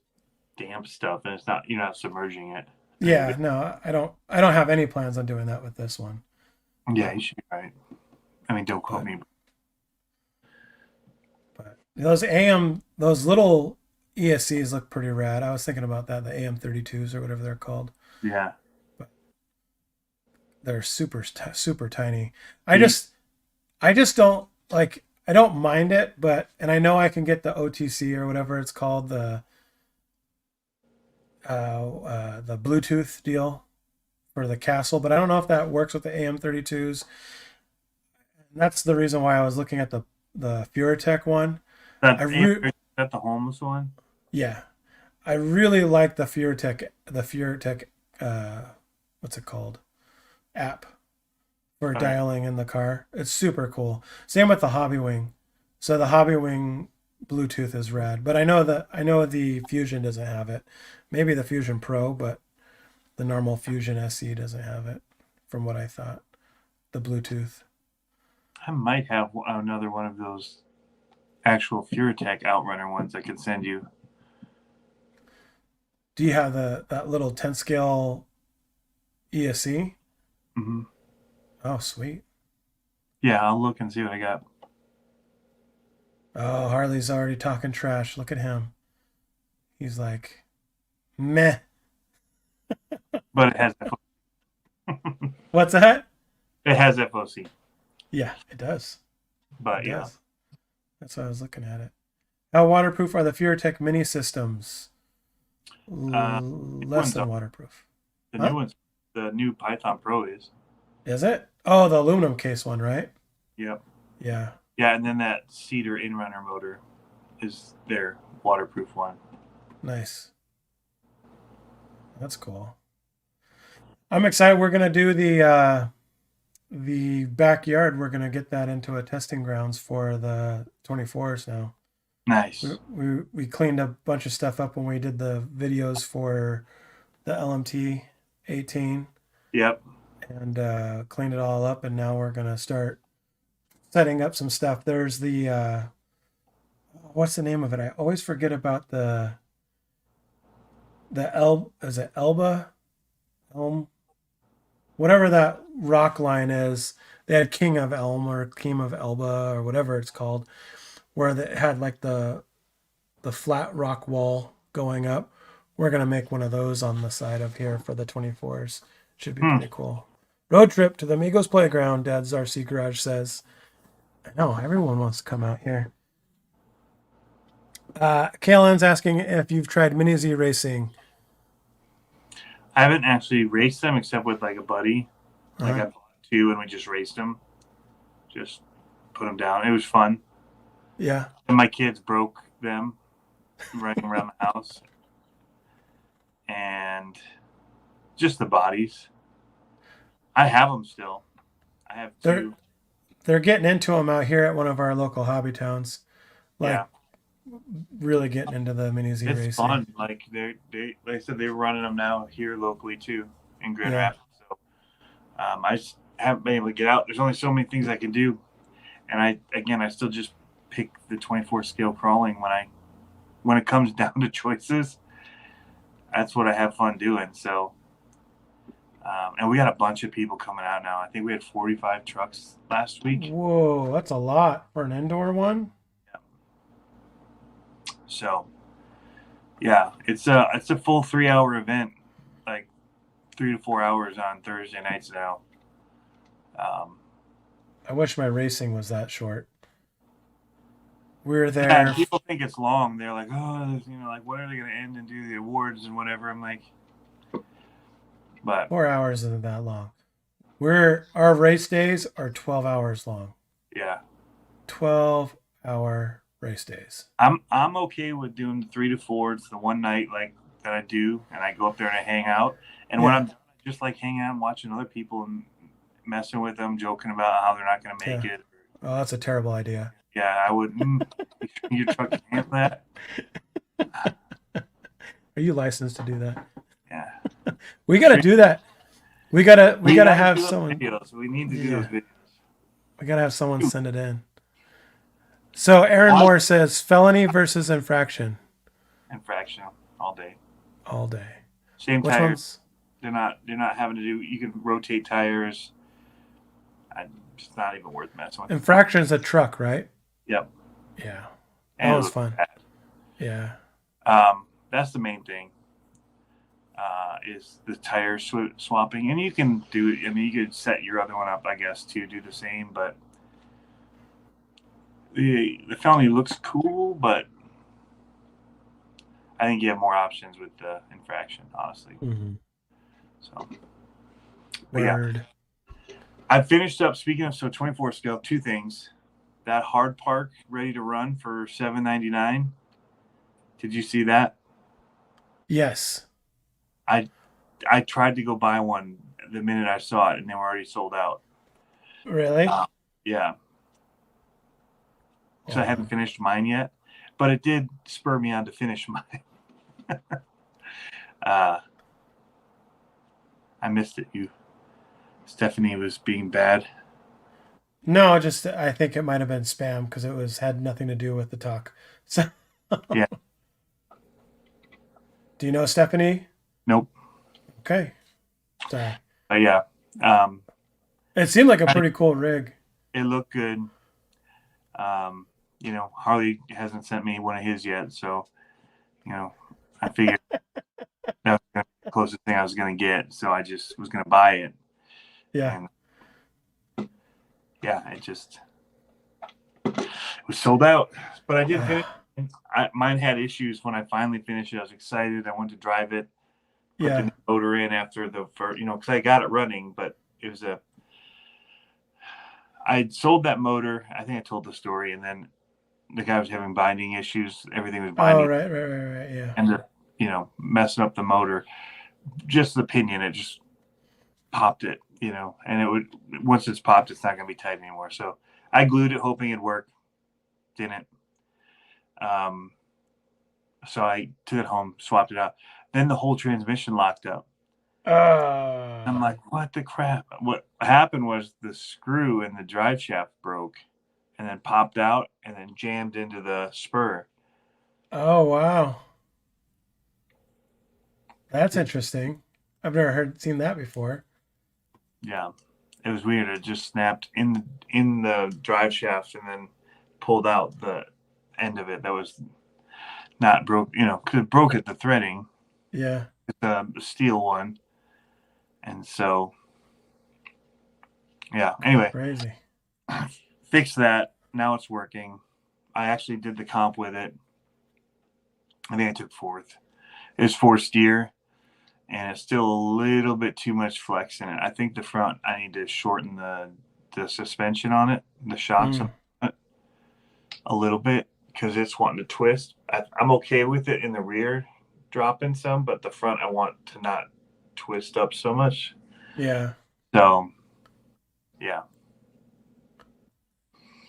damp stuff and you're not submerging it. Yeah, no, I don't have any plans on doing that with this one. Yeah, you should be right. I mean, don't quote me. But those little ESCs look pretty rad. I was thinking about that, the AM32s or whatever they're called. Yeah. But they're super tiny. I just don't like. I don't mind it, and I know I can get the OTC or whatever it's called, the Bluetooth deal for the Castle, but I don't know if that works with the AM32s. And that's the reason why I was looking at the Furatech one. Is that the Holmes one? Yeah, I really like the Furatech what's it called, app for dialing in the car. It's super cool. Same with the Hobbywing. So the Hobbywing Bluetooth is rad, but I know the Fusion doesn't have it. Maybe the Fusion Pro, but the normal Fusion SE doesn't have it, from what I thought. The Bluetooth. I might have another one of those actual Furatech Outrunner ones I could send you. Do you have that little 10 scale ESC? Hmm. Oh, sweet. Yeah, I'll look and see what I got. Oh, Harley's already talking trash. Look at him. He's like, meh. But it has What's that? it has FOC. Yeah, it does. It But yeah, does. That's why I was looking at it. How waterproof are the FureTech mini systems? new Less ones than are waterproof. the Huh? new ones. The new Python Pro is. Is it? Oh, the aluminum case one, right? Yep. Yeah. Yeah, and then that Cedar Inrunner motor is their waterproof one. Nice. That's cool. I'm excited. We're gonna do the backyard. We're gonna get that into a testing grounds for the 24s now. Nice. We cleaned a bunch of stuff up when we did the videos for the LMT 18 Yep. and cleaned it all up, and now we're gonna start setting up some stuff. There's the what's the name of it? I always forget about is it Elm, whatever that rock line is. They had King of Elm or King of Elba or whatever it's called, where they had like the flat rock wall going up. We're gonna make one of those on the side of here for the 24s. Should be pretty cool. Road trip to the Amigos Playground, Dad's RC Garage says. I know, everyone wants to come out here. Kaylin's asking if you've tried Mini Z racing. I haven't actually raced them except with like a buddy. Like I bought two and we just raced them. Just put them down. It was fun. Yeah. And my kids broke them running around the house. And just the bodies. I have them still. I have two. They're getting into them out here at one of our local hobby towns. Like, really getting into the Mini Z racing. It's fun. Like they like I said, they're running them now here locally too in Grand Rapids. So I just haven't been able to get out. There's only so many things I can do, and I still just pick the 24 scale crawling when it comes down to choices. That's what I have fun doing. So, and we got a bunch of people coming out now. I think we had 45 trucks last week. Whoa, that's a lot for an indoor one. So, yeah, it's a full 3-hour event, like 3 to 4 hours on Thursday nights now. I wish my racing was that short. We were there. Yeah, people think it's long. They're like, oh, like when are they going to end and do the awards and whatever? I'm like, but 4 hours isn't that long. Our race days are 12 hours long. Yeah, 12-hour race days. I'm okay with doing the 3 to 4. It's the one night like that I do, and I go up there and I hang out. And when I'm done, I just like hanging out and watching other people and messing with them, joking about how they're not going to make it. Oh, that's a terrible idea. Yeah, I would. Your truck can handle that. Are you licensed to do that? Yeah. We got to do that. We gotta have someone. Videos. We need to do those videos. We gotta have someone send it in. So Aaron Moore says felony versus infraction. Infraction all day. All day. Same Which tires. ones? They're not having to do. You can rotate tires. It's not even worth messing with. Infraction's a truck, right? Yep. Yeah. And That was fun. bad. Yeah. That's the main thing. Is the tire swapping, and you can do. I mean, you could set your other one up, I guess, to do the same. But the felony looks cool, but I think you have more options with the infraction, honestly. Mm-hmm. So, Word. I finished up. Speaking of 24 scale, two things. That hard park ready to run for $7.99. Did you see that? Yes. I tried to go buy one the minute I saw it, and they were already sold out. Really? Yeah. So I haven't finished mine yet, but it did spur me on to finish mine. I missed it. Stephanie was being bad. No, just I think it might have been spam because it had nothing to do with the talk. So Yeah. Do you know Stephanie? Nope. Okay. Sorry. But yeah, It seemed like a pretty cool rig. it looked good. Harley hasn't sent me one of his yet, so I figured that was gonna be the closest thing I was gonna get. So I just was gonna buy it. Yeah. And yeah, it was sold out. But I did finish. Mine had issues when I finally finished it. I was excited. I went to drive it, put the new motor in after the first, because I got it running, but it was I sold that motor. I think I told the story, and then the guy was having binding issues. Everything was binding. Oh, right. Yeah. Ended up, messing up the motor. Just the pinion, it just popped it, and it would, once it's popped, it's not going to be tight anymore. So I glued it, hoping it'd work. Didn't. So I took it home, swapped it out. Then the whole transmission locked up. I'm like, what the crap? What happened was the screw in the drive shaft broke and then popped out and then jammed into the spur. Oh, wow. That's interesting. I've never seen that before. Yeah. It was weird. It just snapped in the drive shaft and then pulled out the end of it that was not broke, because it broke at the threading. Yeah. The steel one. And so, yeah. Anyway, crazy. Fixed that. Now it's working. I actually did the comp with it. I think I took fourth. It was 4-steer, and it's still a little bit too much flex in it. I think the front, I need to shorten the suspension on it, the shocks on it a little bit, because it's wanting to twist. I'm okay with it in the rear dropping some, but the front I want to not twist up so much. Yeah. So, yeah.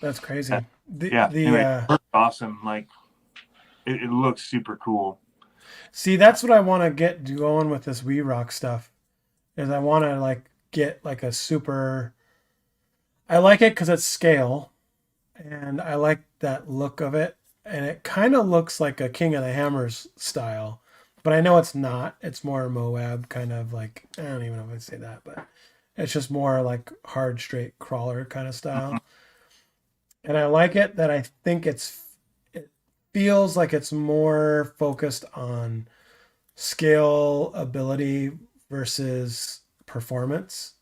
That's crazy. Anyway, it looks awesome. Like, it looks super cool. See, that's what I want to get going with this We Rock stuff. Is I want to get a super. I like it because it's scale, and I like that look of it, and it kind of looks like a King of the Hammers style, but I know it's not. It's more Moab kind of I don't even know if I'd say that, but it's just more like hard straight crawler kind of style. And I like it that I think it feels like it's more focused on scale ability versus performance.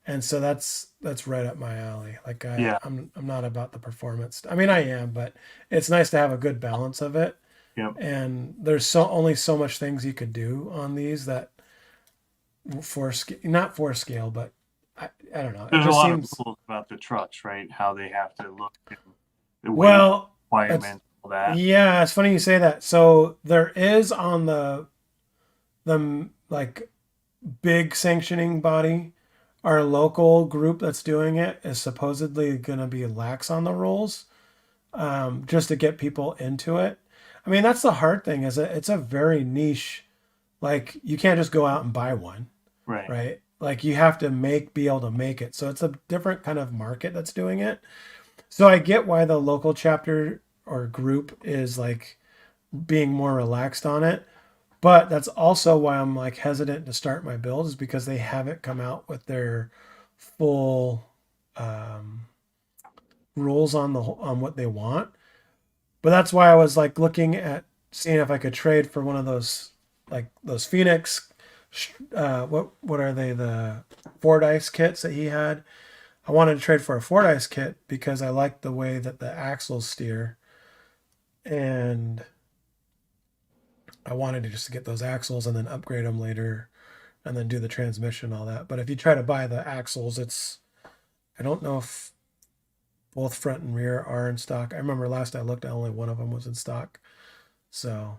And so that's right up my alley. I'm not about the performance. I mean, I am, but it's nice to have a good balance of it. Yep. And there's only so much things you could do on these that not for scale, but I don't know. There's a lot of rules about the trucks, right? How they have to look. And the requirements, all that. Yeah, it's funny you say that. So there is on the big sanctioning body, our local group that's doing it is supposedly going to be lax on the rules, just to get people into it. I mean, that's the hard thing is it's a very niche. You can't just go out and buy one, right? You have to be able to make it. So it's a different kind of market that's doing it. So I get why the local chapter or group is being more relaxed on it. But that's also why I'm hesitant to start my build, is because they haven't come out with their full rules on what they want. But that's why I was looking at seeing if I could trade for one of those those Phoenix. What are they? The Fordyce kits that he had. I wanted to trade for a Fordyce kit because I like the way that the axles steer, and I wanted to just get those axles and then upgrade them later, and then do the transmission and all that. But if you try to buy the axles, I don't know if both front and rear are in stock. I remember last I looked, only one of them was in stock. So,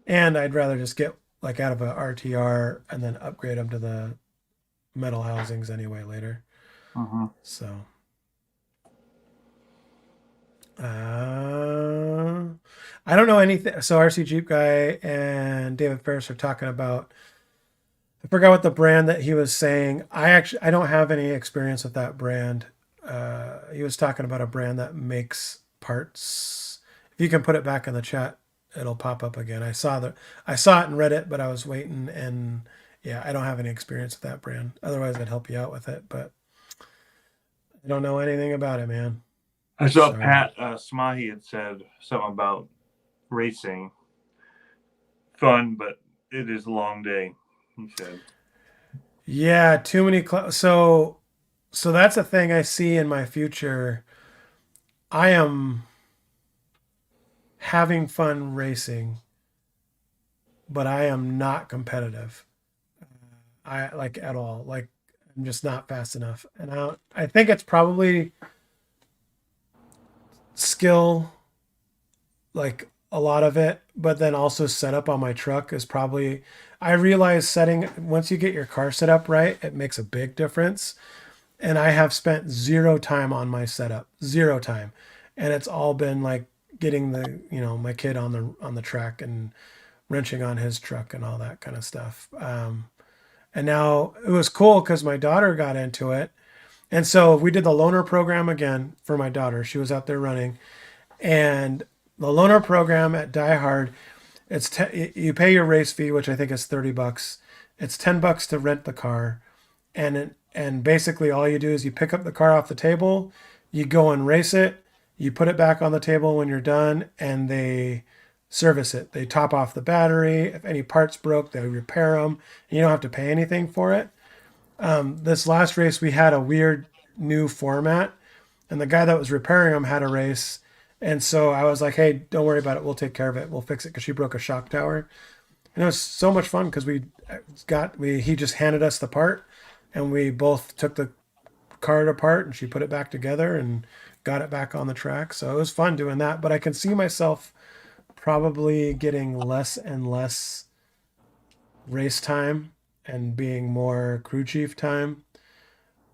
and I'd rather just get out of a RTR and then upgrade them to the metal housings anyway later. So, I don't know anything. So RC Jeep Guy and David Ferris are talking about, I forgot what the brand that he was saying. I don't have any experience with that brand. He was talking about a brand that makes parts. If you can put it back in the chat, it'll pop up again. I saw it and read it, but I was waiting, and yeah, I don't have any experience with that brand. Otherwise, I'd help you out with it, but I don't know anything about it, man. I saw So- Pat Smahi had said something about racing. Fun, but it is a long day, he said. Yeah, too many. So that's a thing I see in my future. I am having fun racing, but I am not competitive. I like at all. Like I'm just not fast enough, and I think it's probably skill, like a lot of it, but then also setup on my truck is probably. I realize setting once you get your car set up right, it makes a big difference. And I have spent zero time on my setup, zero time, and it's all been like getting my kid on the track and wrenching on his truck and all that kind of stuff. And now it was cool because my daughter got into it, and so we did the loaner program again for my daughter. She was out there running, and the loaner program at Die Hard, you pay your race fee, which I think is $30. It's $10 to rent the car, and basically all you do is you pick up the car off the table, you go and race it, you put it back on the table when you're done, and they service it. They top off the battery. If any parts broke, they repair them. You don't have to pay anything for it. This last race, we had a weird new format, and the guy that was repairing them had a race. And so I was like, hey, don't worry about it. We'll take care of it. We'll fix it because she broke a shock tower. And it was so much fun because he just handed us the part, and we both took the card apart, and she put it back together and got it back on the track. So it was fun doing that. But I can see myself probably getting less and less race time and being more crew chief time,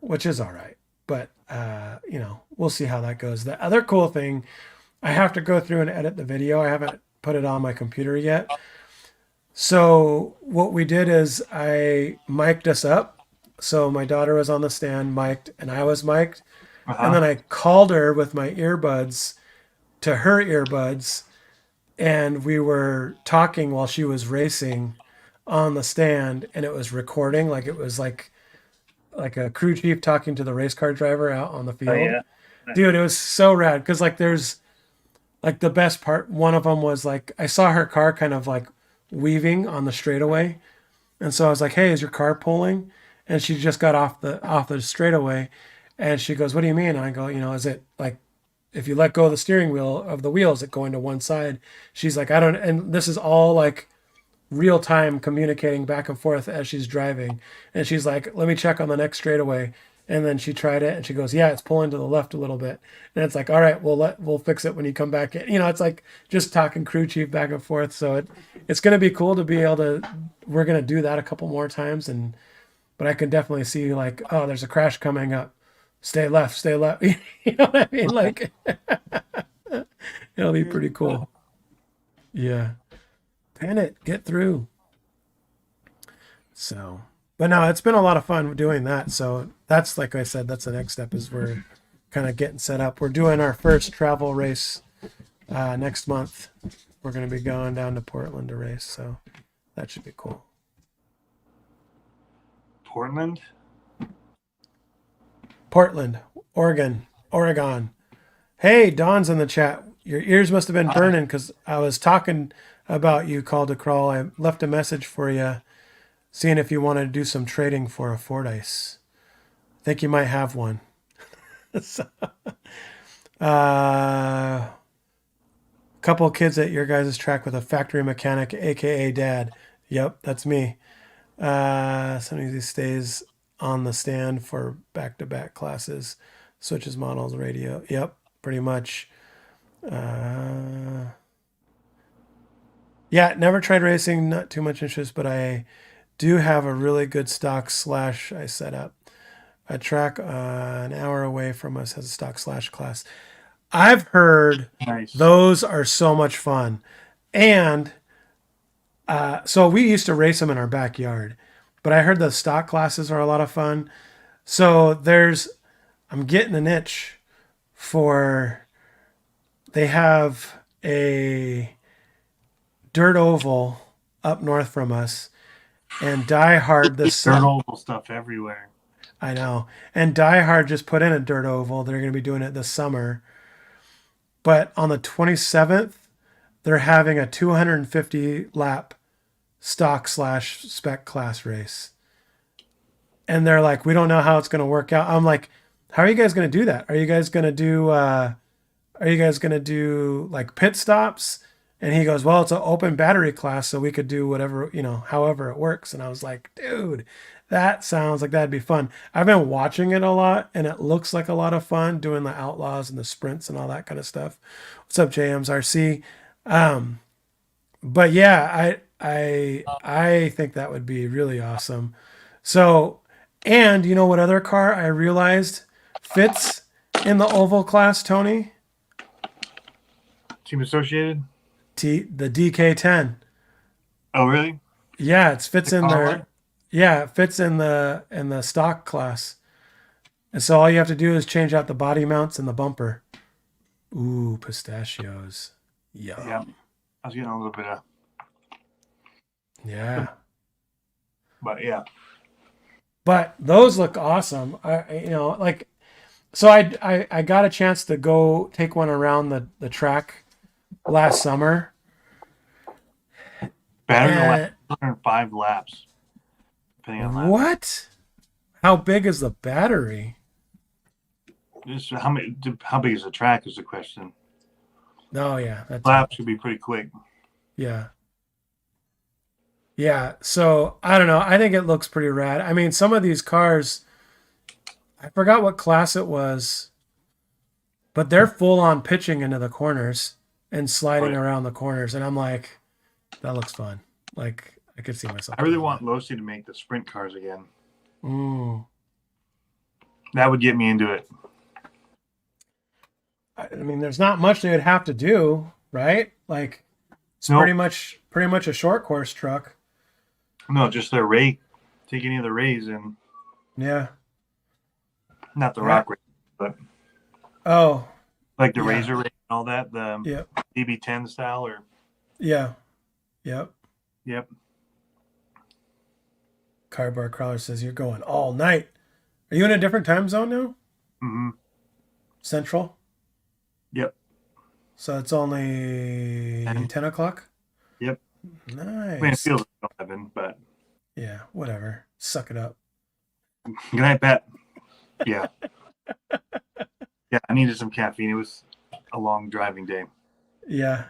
which is all right. But, we'll see how that goes. The other cool thing, I have to go through and edit the video. I haven't put it on my computer yet. So what we did is I mic'd us up. So my daughter was on the stand mic'd, and I was mic'd. And then I called her with my earbuds to her earbuds, and we were talking while she was racing on the stand, and it was recording. Like it was like a crew chief talking to the race car driver out on the field. Oh, yeah. Dude, it was so rad. Cause like there's like the best part. One of them was like, I saw her car kind of like weaving on the straightaway. And so I was like, hey, is your car pulling? And she just got off the straightaway. And she goes, what do you mean? And I go, is it like, if you let go of the steering wheel of the wheels, it going to one side? She's like, I don't, and this is all like real time communicating back and forth as she's driving. And she's like, let me check on the next straightaway. And then she tried it, and she goes, yeah, it's pulling to the left a little bit. And it's like, all right, we'll fix it when you come back in. It's like just talking crew chief back and forth. So it's going to be cool to be able to, we're going to do that a couple more times. But I can definitely see like, oh, there's a crash coming up. Stay left. You know what I mean? Like, it'll be pretty cool. Yeah. Pan it, get through. So, but no, it's been a lot of fun doing that. So that's, like I said, that's the next step, is we're kind of getting set up. We're doing our first travel race next month. We're going to be going down to Portland to race. So that should be cool. Portland, Oregon. Hey, Don's in the chat. Your ears must have been burning because I was talking about you, Call to Crawl. I left a message for you, seeing if you wanted to do some trading for a Fordyce. I think you might have one. So, couple of kids at your guys' track with a factory mechanic, aka Dad. Yep, that's me. Sometimes he stays on the stand for back-to-back classes, switches models, radio. Yep, pretty much. Yeah, never tried racing, not too much interest, but I do have a really good stock slash I set up. A track an hour away from us has a stock slash class. I've heard nice. Those are so much fun. And so we used to race them in our backyard, but I heard the stock classes are a lot of fun. So I'm getting an itch for, they have a dirt oval up north from us, and Die Hard this Dirt oval stuff everywhere. I know. And Die Hard just put in a dirt oval. They're going to be doing it this summer. But on the 27th, they're having a 250 lap stock/spec class race. And they're like, we don't know how it's going to work out. I'm like, how are you guys going to do that? Are you guys going to do like pit stops? And he goes, well, it's an open battery class, so we could do whatever, however it works. And I was like, dude, that sounds like that'd be fun. I've been watching it a lot, and it looks like a lot of fun doing the outlaws and the sprints and all that kind of stuff. What's up, JMSRC? But yeah, I think that would be really awesome. So, and you know what other car I realized fits in the oval class, Tony? Team Associated? The DK10. Oh, really? Yeah, it fits in there. Color? Yeah, it fits in the stock class. And so all you have to do is change out the body mounts and the bumper. Ooh, pistachios. Yum. Yeah. I was getting a little bit of, Yeah. but yeah. But those look awesome. So I got a chance to go take one around the track last summer. Battery And- lap 105 laps. Depending on lap. What? How big is the battery? Just how big is the track is the question. Oh yeah, that's Laps should be pretty quick. yeah. Yeah, so I don't know. I think it looks pretty rad. I mean, some of these cars, I forgot what class it was, but they're full on pitching into the corners and sliding Right. around the corners. And I'm like, that looks fun. Like, I could see myself. I really doing want Losi to make the sprint cars again. that. Mm. That would get me into it. I mean, there's not much they would have to do, right? Like, it's Nope. pretty much a short course truck. No, just their Ray. Take any of the Rays and Yeah. not the Yeah. Rock Ray, but Oh, like the Yeah. Razor Ray and all that. The yeah. DB10 style or Yeah. Yep. yep. Cardboard Crawler says you're going all night. Are you in a different time zone now? Mm-hmm. Central? Yep. So it's only 10. 10 o'clock? Yep. Nice. I mean, it feels like 11, but Yeah, whatever. Suck it up. good night, Pat. Yeah. Yeah, I needed some caffeine. It was a long driving day. Yeah.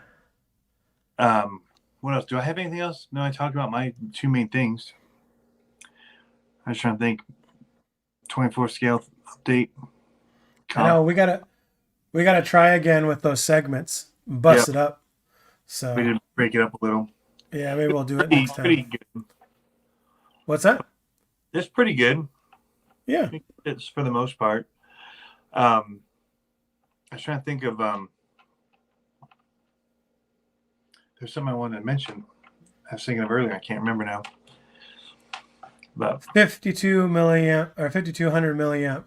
What else? Do I have anything else? No, I talked about my two main things. I was trying to think. 24 scale update. I know we gotta try again with those segments. Bust Yep. it up. So We did break it up a little. yeah, maybe we'll do it Pretty, next pretty time. good. What's that? It's pretty good. Yeah. It's for the most part. I was trying to think of there's something I wanted to mention. I was thinking of earlier. I can't remember now. But 52 milliamp or 5200 milliamp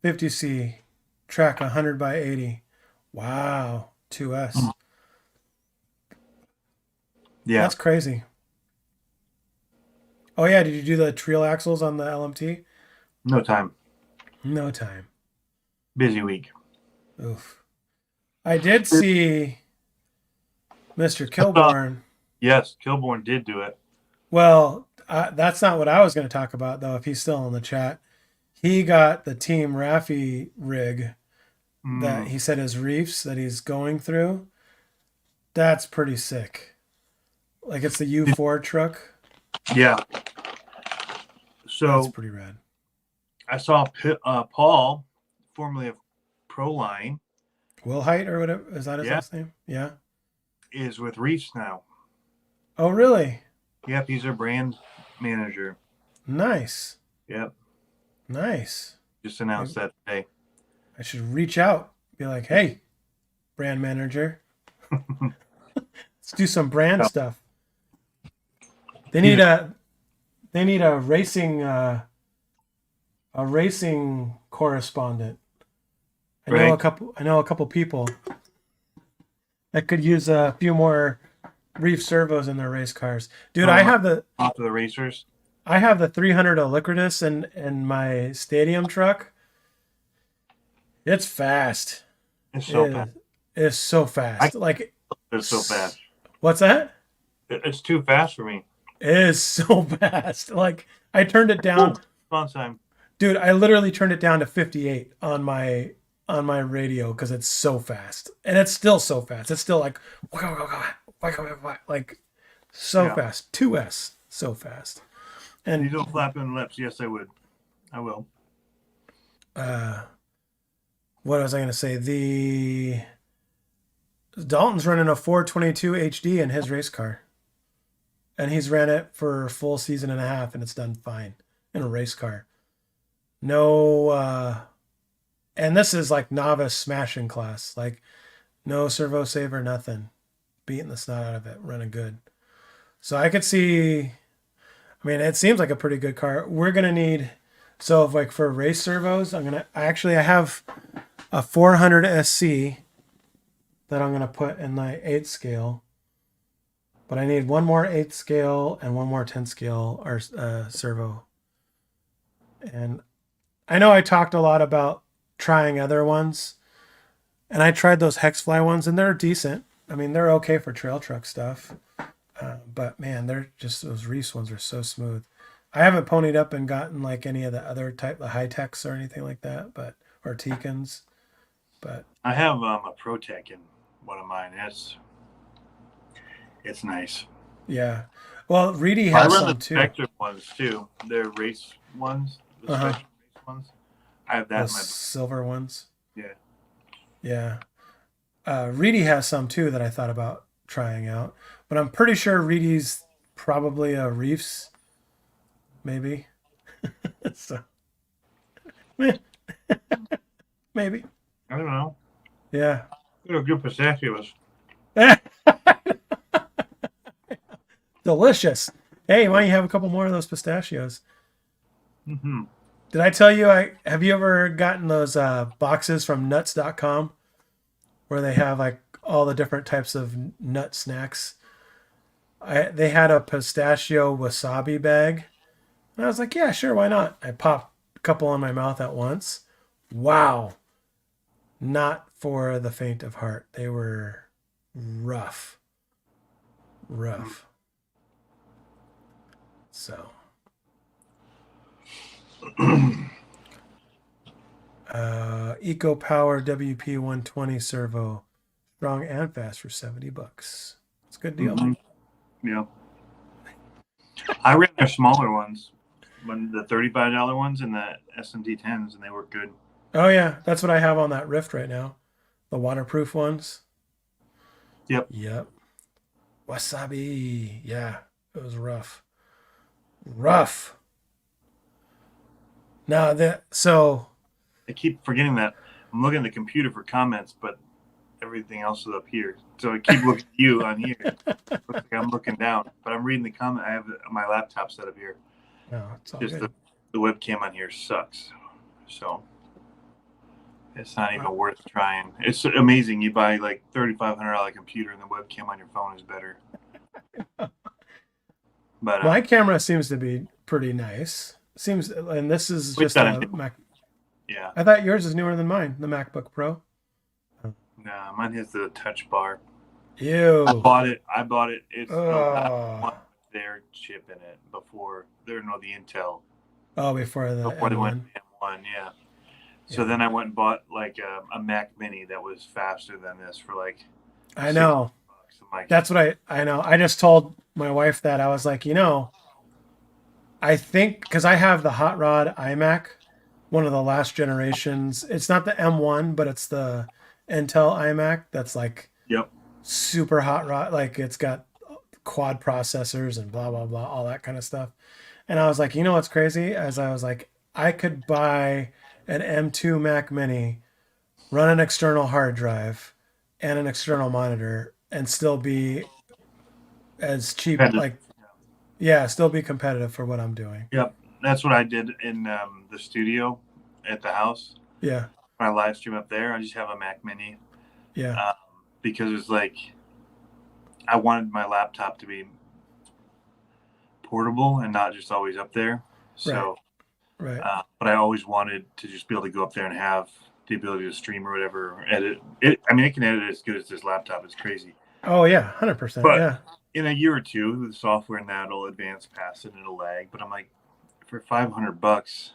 50C track 100 by 80. Wow. 2S. yeah, That's crazy. Oh yeah, did you do the trail axles on the LMT? no time. No time. Busy week. Oof. I did see Mr. Kilborn. Yes, Kilborn did do it. Well, that's not what I was going to talk about, though, if he's still in the chat. He got the Team Raffi rig that he said his reefs that he's going through. That's pretty sick. Like it's the U4 truck. Yeah. So That's pretty rad. I saw Paul, formerly of Proline, Will Height or whatever. Is that his Yeah. last name? Yeah. is with Reefs now. Oh, really? Yep, he's their brand manager. Nice. Yep, Nice. just announced that today. I should reach out. Be like, hey, brand manager. Let's do some brand Yeah. stuff. They need a racing correspondent. I know Right. a couple people that could use a few more reef servos in their race cars, dude. Oh, I have the off to the racers. 300 Olicridus in my stadium truck. It's fast. It's so fast. It is so I fast. Like, it's so fast. what's that? It's too fast for me. It is so fast. Like, I turned it down, Response time. dude. I literally turned it down to 58 on my radio because it's so fast, and it's still so fast. It's still like like so fast. 2S, so fast. And Diesel flapping lips. Yes, I would. I will. What was I going to say? The Dalton's running a 422 HD in his race car, and he's ran it for a full season and a half, and it's done fine in a race car. No, and this is like novice smashing class, like no servo saver, nothing, beating the snot out of it, running good. So I could see. I mean, it seems like a pretty good car. We're gonna need, so if like for race servos, I have a 400 SC that I'm gonna put in my 8 scale, but I need one more 8 scale and one more 10 scale or servo. And I know I talked a lot about trying other ones, and I tried those Hexfly ones, and they're decent. I mean, they're okay for trail truck stuff. But man, they're just, those Reefs ones are so smooth. I haven't ponied up and gotten like any of the other type, the high techs or anything like that, or Tekins. But I have a ProTech in one of mine. It's nice. Yeah. Well, Reedy I has run some the too. Spectre ones too. They're race ones. The special race ones. I have that The in my silver ones. yeah. Yeah. Reedy has some too that I thought about trying out, but I'm pretty sure Reedy's probably a Reefs, maybe. So, maybe. I don't know. Yeah. They're good pistachios. Delicious. Hey, why don't you have a couple more of those pistachios? Mm-hmm. Did I tell you, have you ever gotten those boxes from nuts.com where they have like all the different types of nut snacks? They had a pistachio wasabi bag. And I was like, yeah, sure, why not? I popped a couple in my mouth at once. Wow. Not for the faint of heart. They were rough. Rough. So. Eco Power WP 120 servo, strong and fast for $70. It's a good deal. Mm-hmm. Yeah. I ran their smaller ones, when the $35 ones and the S&T 10s, and they work good. Oh yeah, that's what I have on that Rift right now. The waterproof ones. Yep. Wasabi. Yeah, it was rough. Rough. Now so I keep forgetting that I'm looking at the computer for comments, but everything else is up here. So I keep looking at you on here. Looks like I'm looking down, but I'm reading the comment. I have my laptop set up here. No, it's all Just good. the webcam on here sucks. So it's not even worth trying. It's amazing. You buy like $3,500 computer and the webcam on your phone is better. But My camera seems to be pretty nice. And this is just a Mac. Yeah. I thought yours is newer than mine, the MacBook Pro. Nah, mine has the touch bar. Ew. I bought it. It's their chip in it before the Intel. Oh, before They went to M1, yeah. So then I went and bought like a Mac Mini that was faster than this for like. I know. Like, that's what I know. I just told my wife that. I was like, I think because I have the Hot Rod iMac, one of the last generations. It's not the M1, but it's the Intel iMac that's like super hot rod. Like it's got quad processors and blah, blah, blah, all that kind of stuff. And I was like, what's crazy? As I was like, I could buy an M2 Mac Mini, run an external hard drive and an external monitor and still be as cheap, still be competitive for what I'm doing. Yep. That's what I did in the studio at the house. Yeah. When I live stream up there, I just have a Mac Mini. Yeah. Because it's like, I wanted my laptop to be portable and not just always up there. So, Right. but I always wanted to just be able to go up there and have the ability to stream or whatever, or edit it. I mean, it can edit as good as this laptop. It's crazy. Oh yeah, 100%. But Yeah. in a year or two, the software and that'll advance past it and it'll lag. But I'm like, for $500,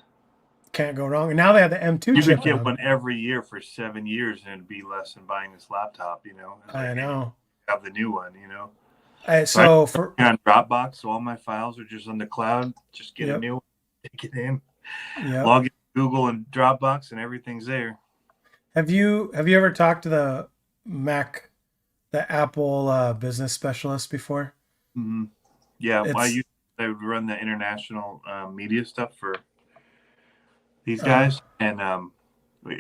Can't go wrong. And now they have the M2 you chip. could get in one them. every year for 7 years, and it'd be less than buying this laptop. You know, it's I like, know. have the new one. You know, So for on Dropbox, so all my files are just on the cloud. Just get a Yep. new one, take it in, yeah. log in Google and Dropbox, and everything's there. Have you ever talked to the Apple business specialist before? Mm-hmm. Yeah, It's I would run the international media stuff for these guys, and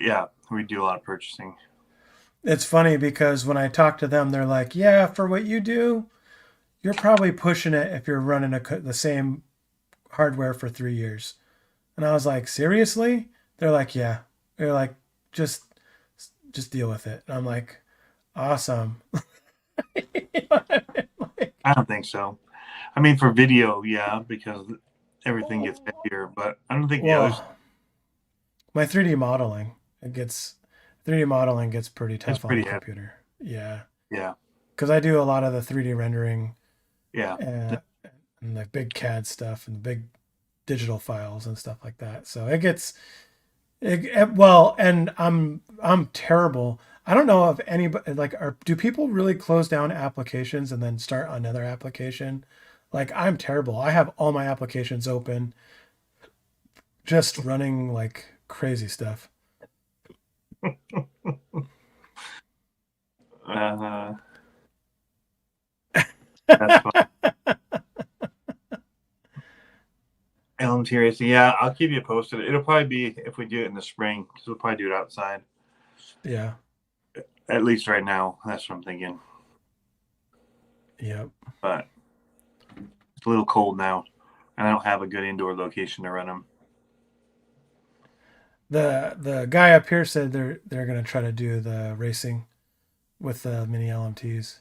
yeah, we do a lot of purchasing. it's funny because when I talk to them, they're like, "Yeah, for what you do, you're probably pushing it if you're running the same hardware for 3 years." And I was like, "Seriously?" They're like, "Yeah." They're like, "Just deal with it." And I'm like, "Awesome." You know what I mean? Like, I don't think so. I mean, for video, yeah, because everything gets heavier, but I don't think the others. well, my 3D modeling, 3D modeling gets pretty It's tough on pretty the heavy. computer. Yeah. Yeah, Because I do a lot of the 3D rendering yeah, and the big CAD stuff and the big digital files and stuff like that. So it gets well, and I'm terrible. I don't know if anybody like do people really close down applications and then start another application? Like I'm terrible. I have all my applications open, just running like crazy stuff. that's fine. LMT racing, yeah, I'll keep you posted. It'll probably be if we do it in the spring, because we'll probably do it outside. Yeah. At least right now, that's what I'm thinking. Yep. But it's a little cold now, and I don't have a good indoor location to run them. The guy up here said they're gonna try to do the racing with the mini LMTs.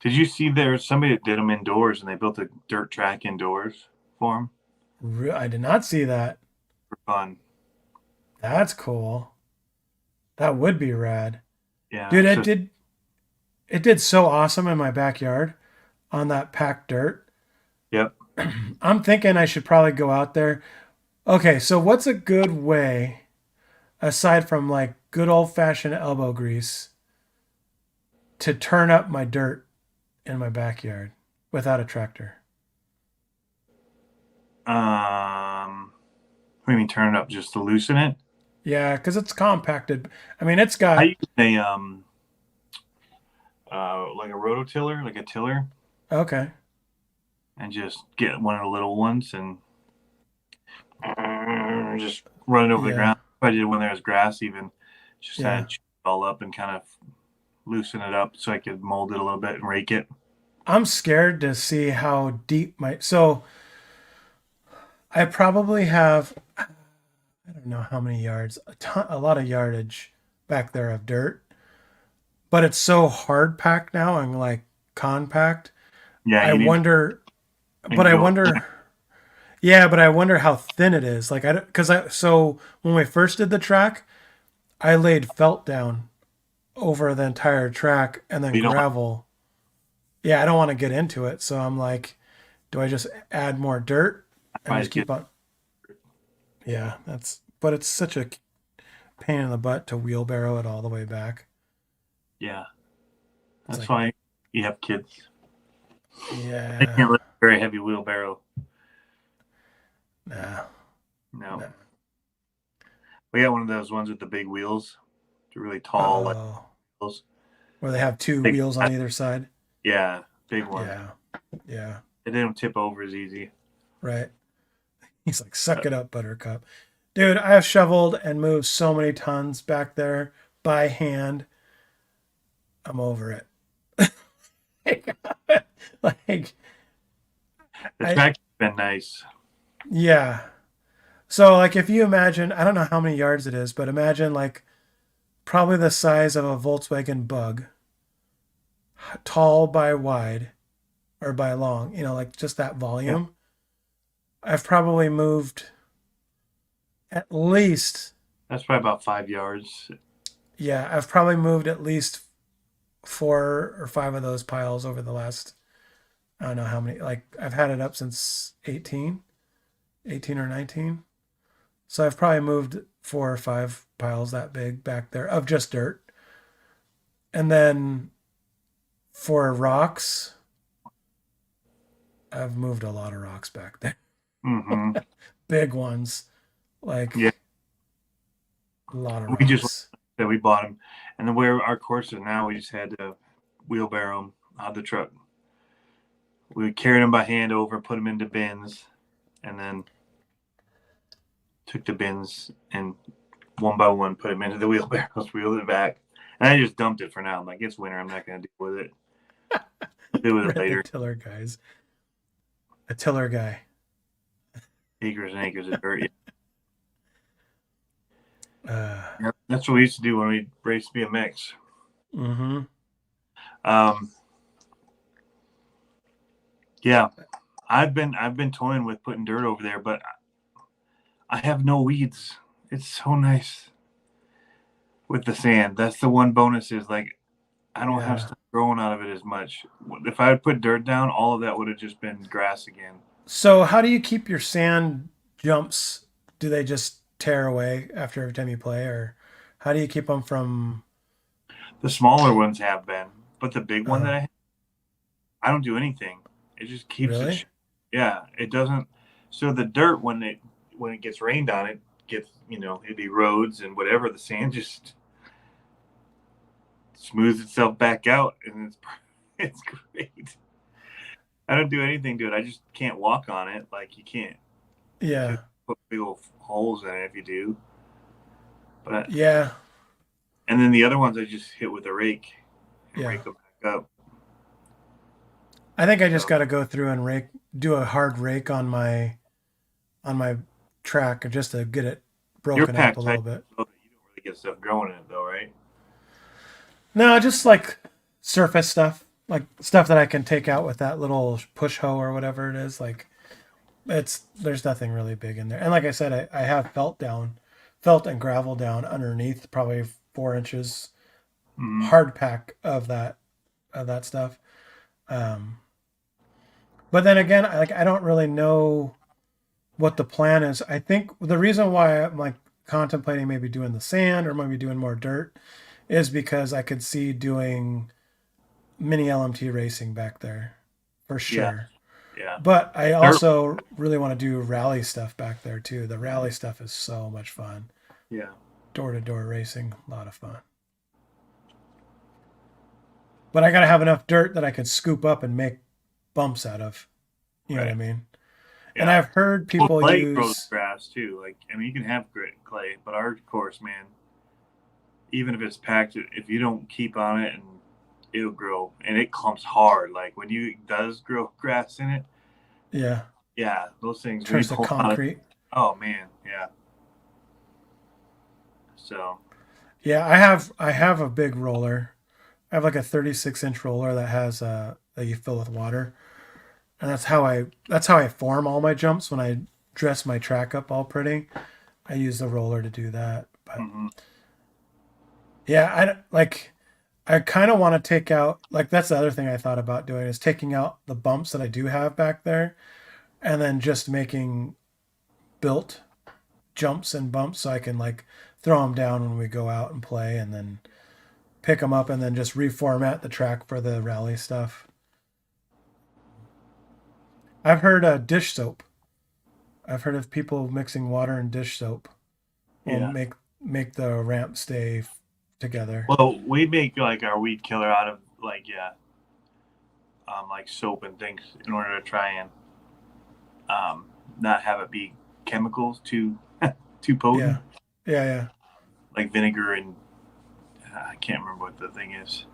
Did you see there was somebody that did them indoors, and they built a dirt track indoors for them I did not see that. for fun? That's cool. That would be rad. Yeah, Dude, so it did so awesome in my backyard on that packed dirt. yep. I'm thinking I should probably go out there. Okay, so what's a good way, aside from like good old fashioned elbow grease, to turn up my dirt in my backyard without a tractor? What do you mean turn it up just to loosen it? Yeah, because it's compacted. I mean, it's I got use like a rototiller, like a tiller, okay. and just get one of the little ones and just run it over the Yeah. ground. If I did when there was grass, even just Yeah. kind of chew it all up and kind of loosen it up so I could mold it a little bit and rake it. I'm scared to see how deep so I probably have I don't know how many yards, a lot of yardage back there of dirt, but it's so hard packed now and like compact. Yeah, I you need wonder, to but I go- wonder, yeah, but I wonder how thin it is. Like so when we first did the track, I laid felt down over the entire track and then You don't- gravel. Yeah, I don't want to get into it, so I'm like, do I just add more dirt and Probably just keep on? Yeah, but it's such a pain in the butt to wheelbarrow it all the way back. Yeah, It's that's like- why you have kids. They Yeah, can't lift a very heavy wheelbarrow. nah. No. No. We got one of those ones with the big wheels, the really tall like Oh, wheels. where they have two Big- wheels on either side. Yeah, big one. Yeah, yeah, And they don't tip over as easy. right. He's like, suck it up, Buttercup. Dude, I have shoveled and moved so many tons back there by hand. I'm over it. Like, The I- track's been nice. yeah. So, like, if you imagine, I don't know how many yards it is, but imagine like probably the size of a Volkswagen Bug, tall by wide or by long, like just that Yeah. volume, I've probably moved at least, That's probably about 5 yards. yeah, I've probably moved at least 4 or 5 of those piles over the last, I don't know how many, like I've had it up since 18 or 19. So I've probably moved 4 or 5 piles that big back there of just dirt. And then for rocks, I've moved a lot of rocks back there. Hmm. Big ones, like Yeah. a lot of We just rocks. that we bought them, and then where our course is now, we just had to wheelbarrow them out of the truck. We carried them by hand over, put them into bins, and then took the bins and one by one put them into the wheelbarrows, wheeled it back, and I just dumped it for now. I'm like, it's winter. I'm not going to deal with it. I'll deal with it We're at the later. tiller guys. A tiller guy. Acres and acres of dirt. Uh, Yeah. That's what we used to do when we raced BMX. mm-hmm. Um, yeah, I've been toying with putting dirt over there, but I have no weeds. It's so nice with the sand. That's the one bonus is like I don't have Yeah. stuff growing out of it as much. If I had put dirt down, all of that would have just been grass again. So how do you keep your sand jumps? Do they just tear away after every time you play, or how do you keep them from? The smaller ones have been, but the big one that Uh, I don't do anything. It just keeps it. really? Yeah, it doesn't. So the dirt when it gets rained on, it gets it erodes and whatever. The sand just smooths itself back out, and it's it's great. I don't do anything to it. I just can't walk on it. Like you can't Yeah. just put big old holes in it if you do. But Yeah. and then the other ones I just hit with a rake and Yeah. rake them back up. I think I just So got to go through and do a hard rake on my track just to get it you're broken up a packed tight little bit. so that you don't really get stuff growing in it though, right? No, just like surface stuff, like stuff that I can take out with that little push hoe or whatever it is. Like there's nothing really big in there. And like I said, I have felt and gravel down underneath, probably 4 inches Mm-hmm. hard pack of that stuff. Um, but then again, I don't really know what the plan is. I think the reason why I'm like contemplating maybe doing the sand or maybe doing more dirt is because I could see doing mini LMT racing back there for Yeah, sure. yeah. But I Dirt, also really want to do rally stuff back there too. The rally stuff is so much fun. yeah, Door to door racing, a lot of fun. But I got to have enough dirt that I can scoop up and make bumps out of. You know what I right. mean? And Yeah. I've heard Well, people clay grows use, grass too. Like I mean, you can have grit clay, but our course, man, even if it's packed, if you don't keep on it, and it'll grow, and it clumps hard. Like when you does grow grass in it, yeah, yeah, those things when you turns to pull on it, concrete. oh man, yeah. So Yeah, I have a big roller. I have like a 36-inch roller that has that you fill with water, and that's how I form all my jumps when I dress my track up all pretty. I use the roller to do that. But mhm. yeah, I kind of want to take out, like that's the other thing I thought about doing is taking out the bumps that I do have back there and then just making built jumps and bumps so I can like throw them down when we go out and play and then pick them up and then just reformat the track for the rally stuff. I've heard dish soap. I've heard of people mixing water and dish soap will Yeah. make the ramp stay together. Well, we make like our weed killer out of like soap and things in order to try and not have it be chemicals too potent, Yeah, yeah, yeah, like vinegar and I can't remember what the thing is,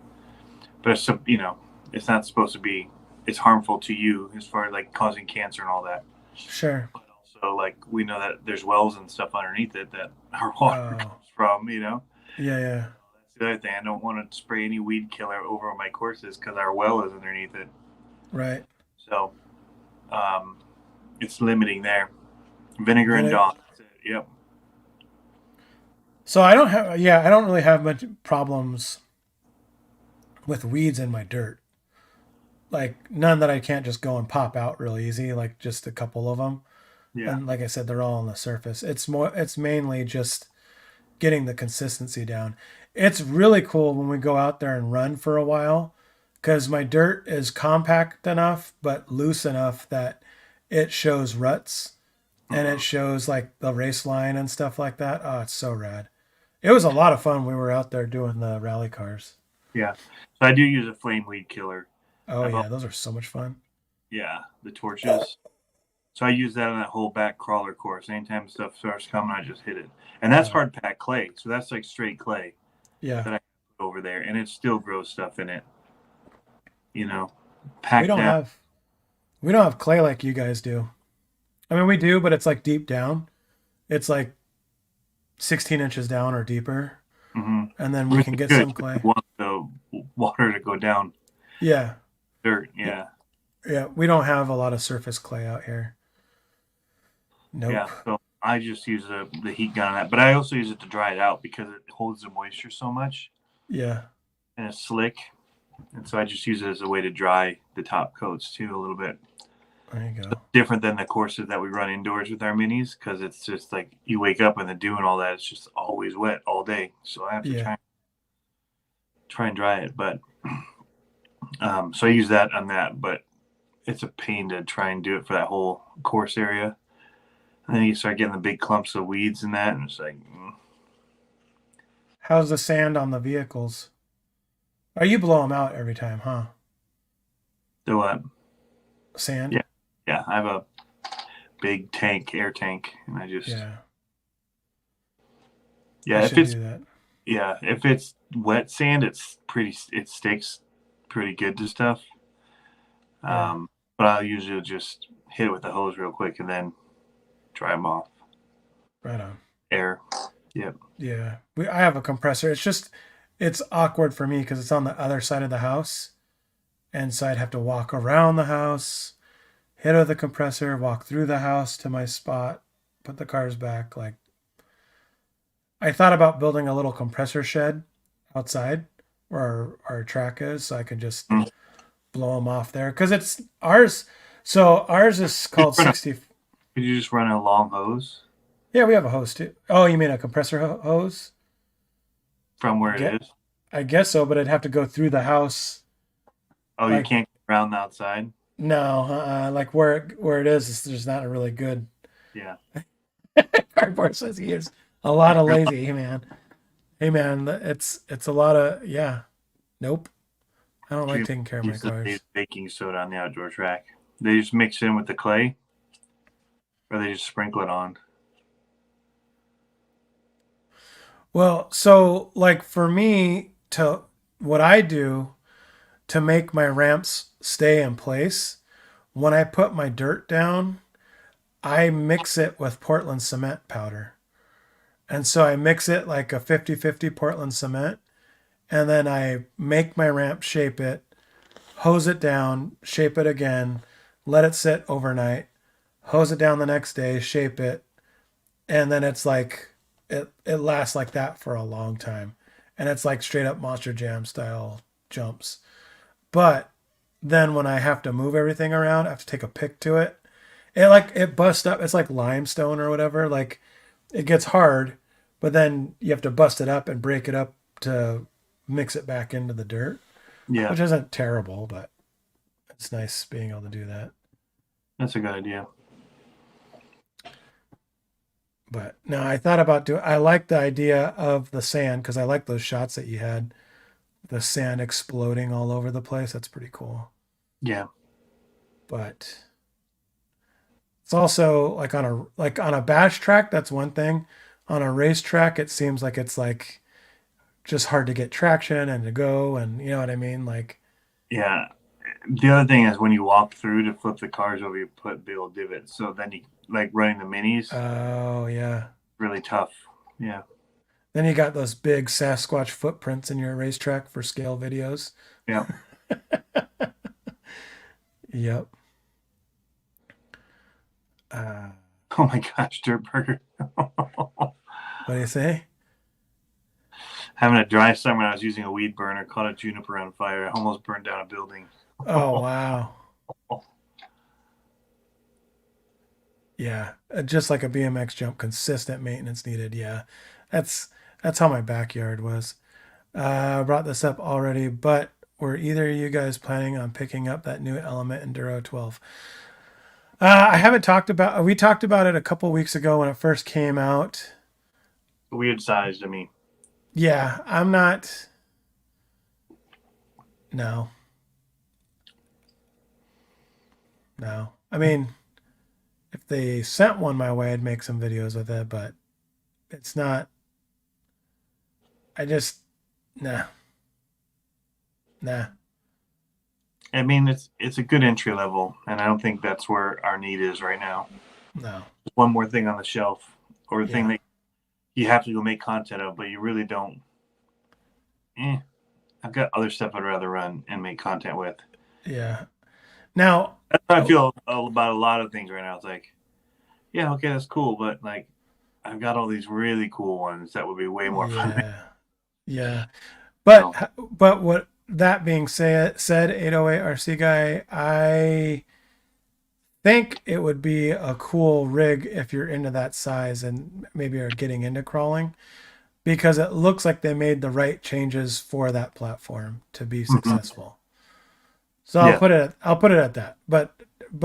but it's not supposed to be. It's harmful to you as far as like causing cancer and all that. sure. But also, like we know that there's wells and stuff underneath it that our water Oh, comes from. yeah, yeah, the other thing. I don't want to spray any weed killer over my courses because our well is underneath it. Right. So it's limiting there. Vinegar and Dawn. Yep. So I don't really have much problems with weeds in my dirt. Like none that I can't just go and pop out real easy, like just a couple of them. Yeah. And like I said, they're all on the surface. It's mainly just getting the consistency down. It's really cool when we go out there and run for a while because my dirt is compact enough but loose enough that it shows ruts and it shows like the race line and stuff like that. Oh, it's so rad. It was a lot of fun. We were out there doing the rally cars. Yeah. So I do use a flame weed killer. Oh yeah, those are so much fun. Yeah, the torches. So I use that on that whole back crawler course. Anytime stuff starts coming, I just hit it. And that's hard packed clay. So that's like straight clay Yeah. that I put over there. And it still grows stuff in it. You know, packed We don't have clay like you guys do. I mean, we do, but it's like deep down. It's like 16 inches down or deeper. Mm-hmm. And then we can get some clay. Want the water to go down. Yeah. Dirt, yeah. Yeah, we don't have a lot of surface clay out here. Nope. Yeah, so I just use the heat gun on that. But I also use it to dry it out because it holds the moisture so much. Yeah. And it's slick. And so I just use it as a way to dry the top coats too a little bit. There you go. So different than the courses that we run indoors with our minis because it's just like you wake up and the dew and all that. It's just always wet all day. So I have to try and dry it. But so I use that on that. But it's a pain to try and do it for that whole course area. And then you start getting the big clumps of weeds in that. And it's like, How's the sand on the vehicles? Oh, you blow them out every time, huh? Do what? Sand? Yeah. Yeah, I have a big air tank, and I just if it's wet sand, it sticks pretty good to stuff. But I'll usually just hit it with the hose real quick and then dry them off. Right on. Air. Yep. Yeah, I have a compressor. It's awkward for me because it's on the other side of the house, and so I'd have to walk around the house, hit with the compressor, walk through the house to my spot, put the cars back. Like, I thought about building a little compressor shed outside where our track is, so I can just blow them off there. Because it's ours. So ours is called 60. Could you just run a long hose? Yeah, we have a hose too. Oh, you mean a compressor hose? From where it is? I guess so, but I'd have to go through the house. Oh, you can't get around the outside? No, like where it is, there's not a really good. Yeah. Cardboard says he is a lot of lazy. Hey man, it's a lot of Nope. I don't like taking care of my cars. Baking soda on the outdoor track. They just mix in with the clay, or they just sprinkle it on. Well, so like for me what I do to make my ramps stay in place, when I put my dirt down, I mix it with Portland cement powder. And so I mix it like a 50-50 Portland cement, and then I make my ramp, shape it, hose it down, shape it again, let it sit overnight, hose it down the next day, shape it, and then it's like it lasts like that for a long time. And it's like straight up Monster Jam style jumps. But then when I have to move everything around, I have to take a pick to it. It busts up. It's like limestone or whatever. Like it gets hard, but then you have to bust it up and break it up to mix it back into the dirt. Yeah. Which isn't terrible, but it's nice being able to do that. That's a good idea. But no, I thought about I like the idea of the sand because I like those shots that you had. The sand exploding all over the place. That's pretty cool. Yeah. But it's also like on a bash track, that's one thing. On a race track, it seems like it's like just hard to get traction and to go, and you know what I mean? Like, yeah. The other thing is when you walk through to flip the cars over, you put big old divots. So then you like running the minis. Oh yeah. Really tough. Yeah. Then you got those big Sasquatch footprints in your racetrack for scale videos. Yeah. Yep. Uh, Oh my gosh, Dirt Burger. what do you say? Having a dry summer, I was using a weed burner, caught a juniper on fire. I almost burned down a building. Oh, wow. Yeah. Just like a BMX jump, consistent maintenance needed. Yeah. That's how my backyard was. I brought this up already, but were either of you guys planning on picking up that new Element Enduro 12? I haven't talked about. We talked about it a couple weeks ago when it first came out. Weird size to me. Yeah, I'm not. No, no. I mean, if they sent one my way, I'd make some videos with it, but it's not. I just, nah, nah. I mean, it's a good entry level, and I don't think that's where our need is right now. No. One more thing on the shelf, or a thing Yeah. that you have to go make content of, but you really don't. I've got other stuff I'd rather run and make content with. Yeah. Now, That's how I feel about a lot of things right now. It's like, yeah, okay, that's cool, but like, I've got all these really cool ones that would be way more fun. yeah, yeah. But what that being said, 808 RC guy, I think it would be a cool rig if you're into that size and maybe are getting into crawling, because it looks like they made the right changes for that platform to be successful. So I'll put it at that. But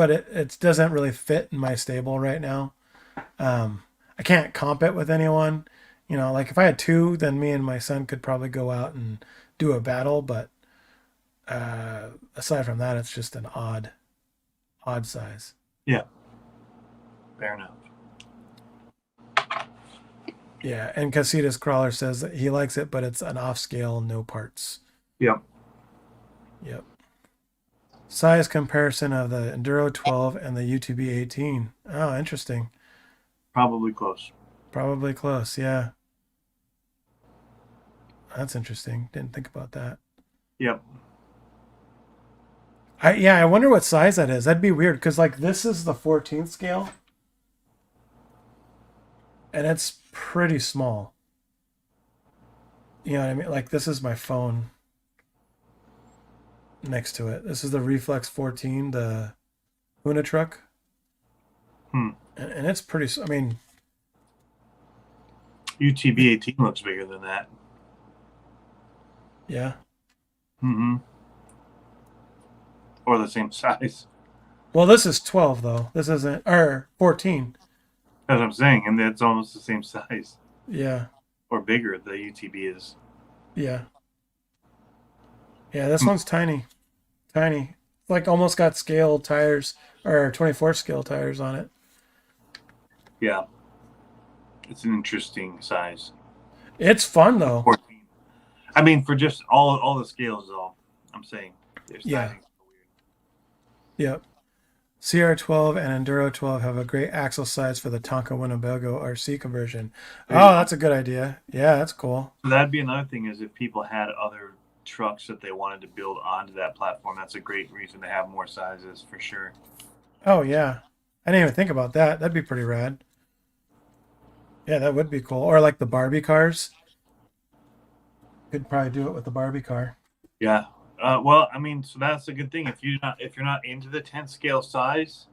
it doesn't really fit in my stable right now. I can't comp it with anyone. You know, like if I had two, then me and my son could probably go out and do a battle. But aside from that, it's just an odd size. Yeah, fair enough. Yeah, and Casitas Crawler says that he likes it, but it's an off scale, no parts. Yep. Size comparison of the Enduro 12 and the UTB 18. Oh, interesting. Probably close. Probably close, yeah. That's interesting. Didn't think about that. Yep. I wonder what size that is. That'd be weird because like this is the 14th scale. And it's pretty small. You know what I mean? Like this is my phone next to it. This is the Reflex 14, the Huna truck. And it's pretty, I mean, UTB 18 looks bigger than that. Yeah. Or the same size. Well, this is 12 though. This isn't, or 14. That's what I'm saying, and it's almost the same size. Yeah. Or bigger, the UTB is. Yeah. Yeah, this one's tiny. Tiny. It's like almost got scale tires, or 24 scale tires on it. Yeah. It's an interesting size. It's fun though. 14. I mean, for just all the scales is all I'm saying. Yeah. Yep. CR12 and Enduro 12 have a great axle size for the Tonka Winnebago RC conversion. Oh, that's a good idea. Yeah, that's cool. So that'd be another thing is if people had other trucks that they wanted to build onto that platform, that's a great reason to have more sizes for sure. Oh, yeah. I didn't even think about that. That'd be pretty rad. Yeah, that would be cool. Or like the Barbie cars. Could probably do it with the Barbie car. Yeah. Well, I mean, so that's a good thing. If you're not into the 10th scale size,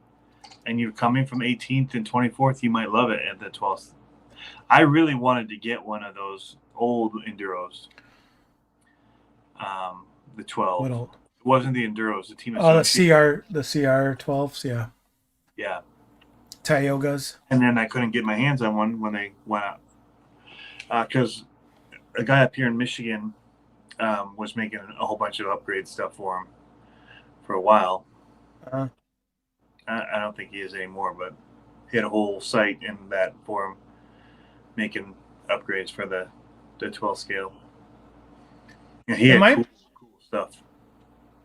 and you're coming from 18th and 24th, you might love it at the 12th. I really wanted to get one of those old Enduros. The 12. What old? It wasn't the Enduros. The team. Oh, the CR12s. Yeah. Yeah. Tiogas. And then I couldn't get my hands on one when they went out because a guy up here in Michigan was making a whole bunch of upgrade stuff for him for a while. I don't think he is anymore, but he had a whole site in that for him making upgrades for the 12 scale. And he had cool stuff.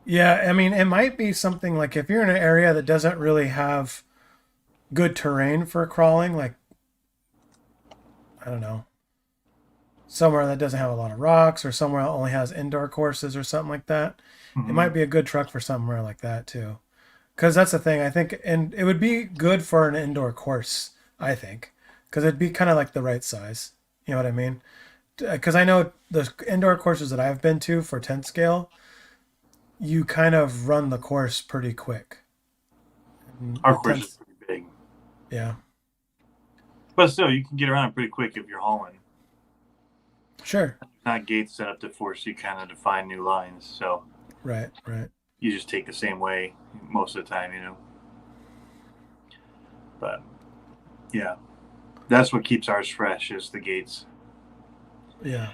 Yeah, I mean, it might be something like if you're in an area that doesn't really have good terrain for crawling, like, I don't know, somewhere that doesn't have a lot of rocks, or somewhere that only has indoor courses or something like that. It might Mhm. be a good truck for somewhere like that too. Because that's the thing, I think, and it would be good for an indoor course, I think, because it'd be kind of like the right size. You know what I mean? Because I know the indoor courses that I've been to for 10 scale, you kind of run the course pretty quick. And Our the course is 10th, pretty big, yeah, but still, you can get around pretty quick if you're hauling. sure, Not gates set up to force you kind of to find new lines, so right, right, you just take the same way most of the time, But yeah, that's what keeps ours fresh is the gates. yeah.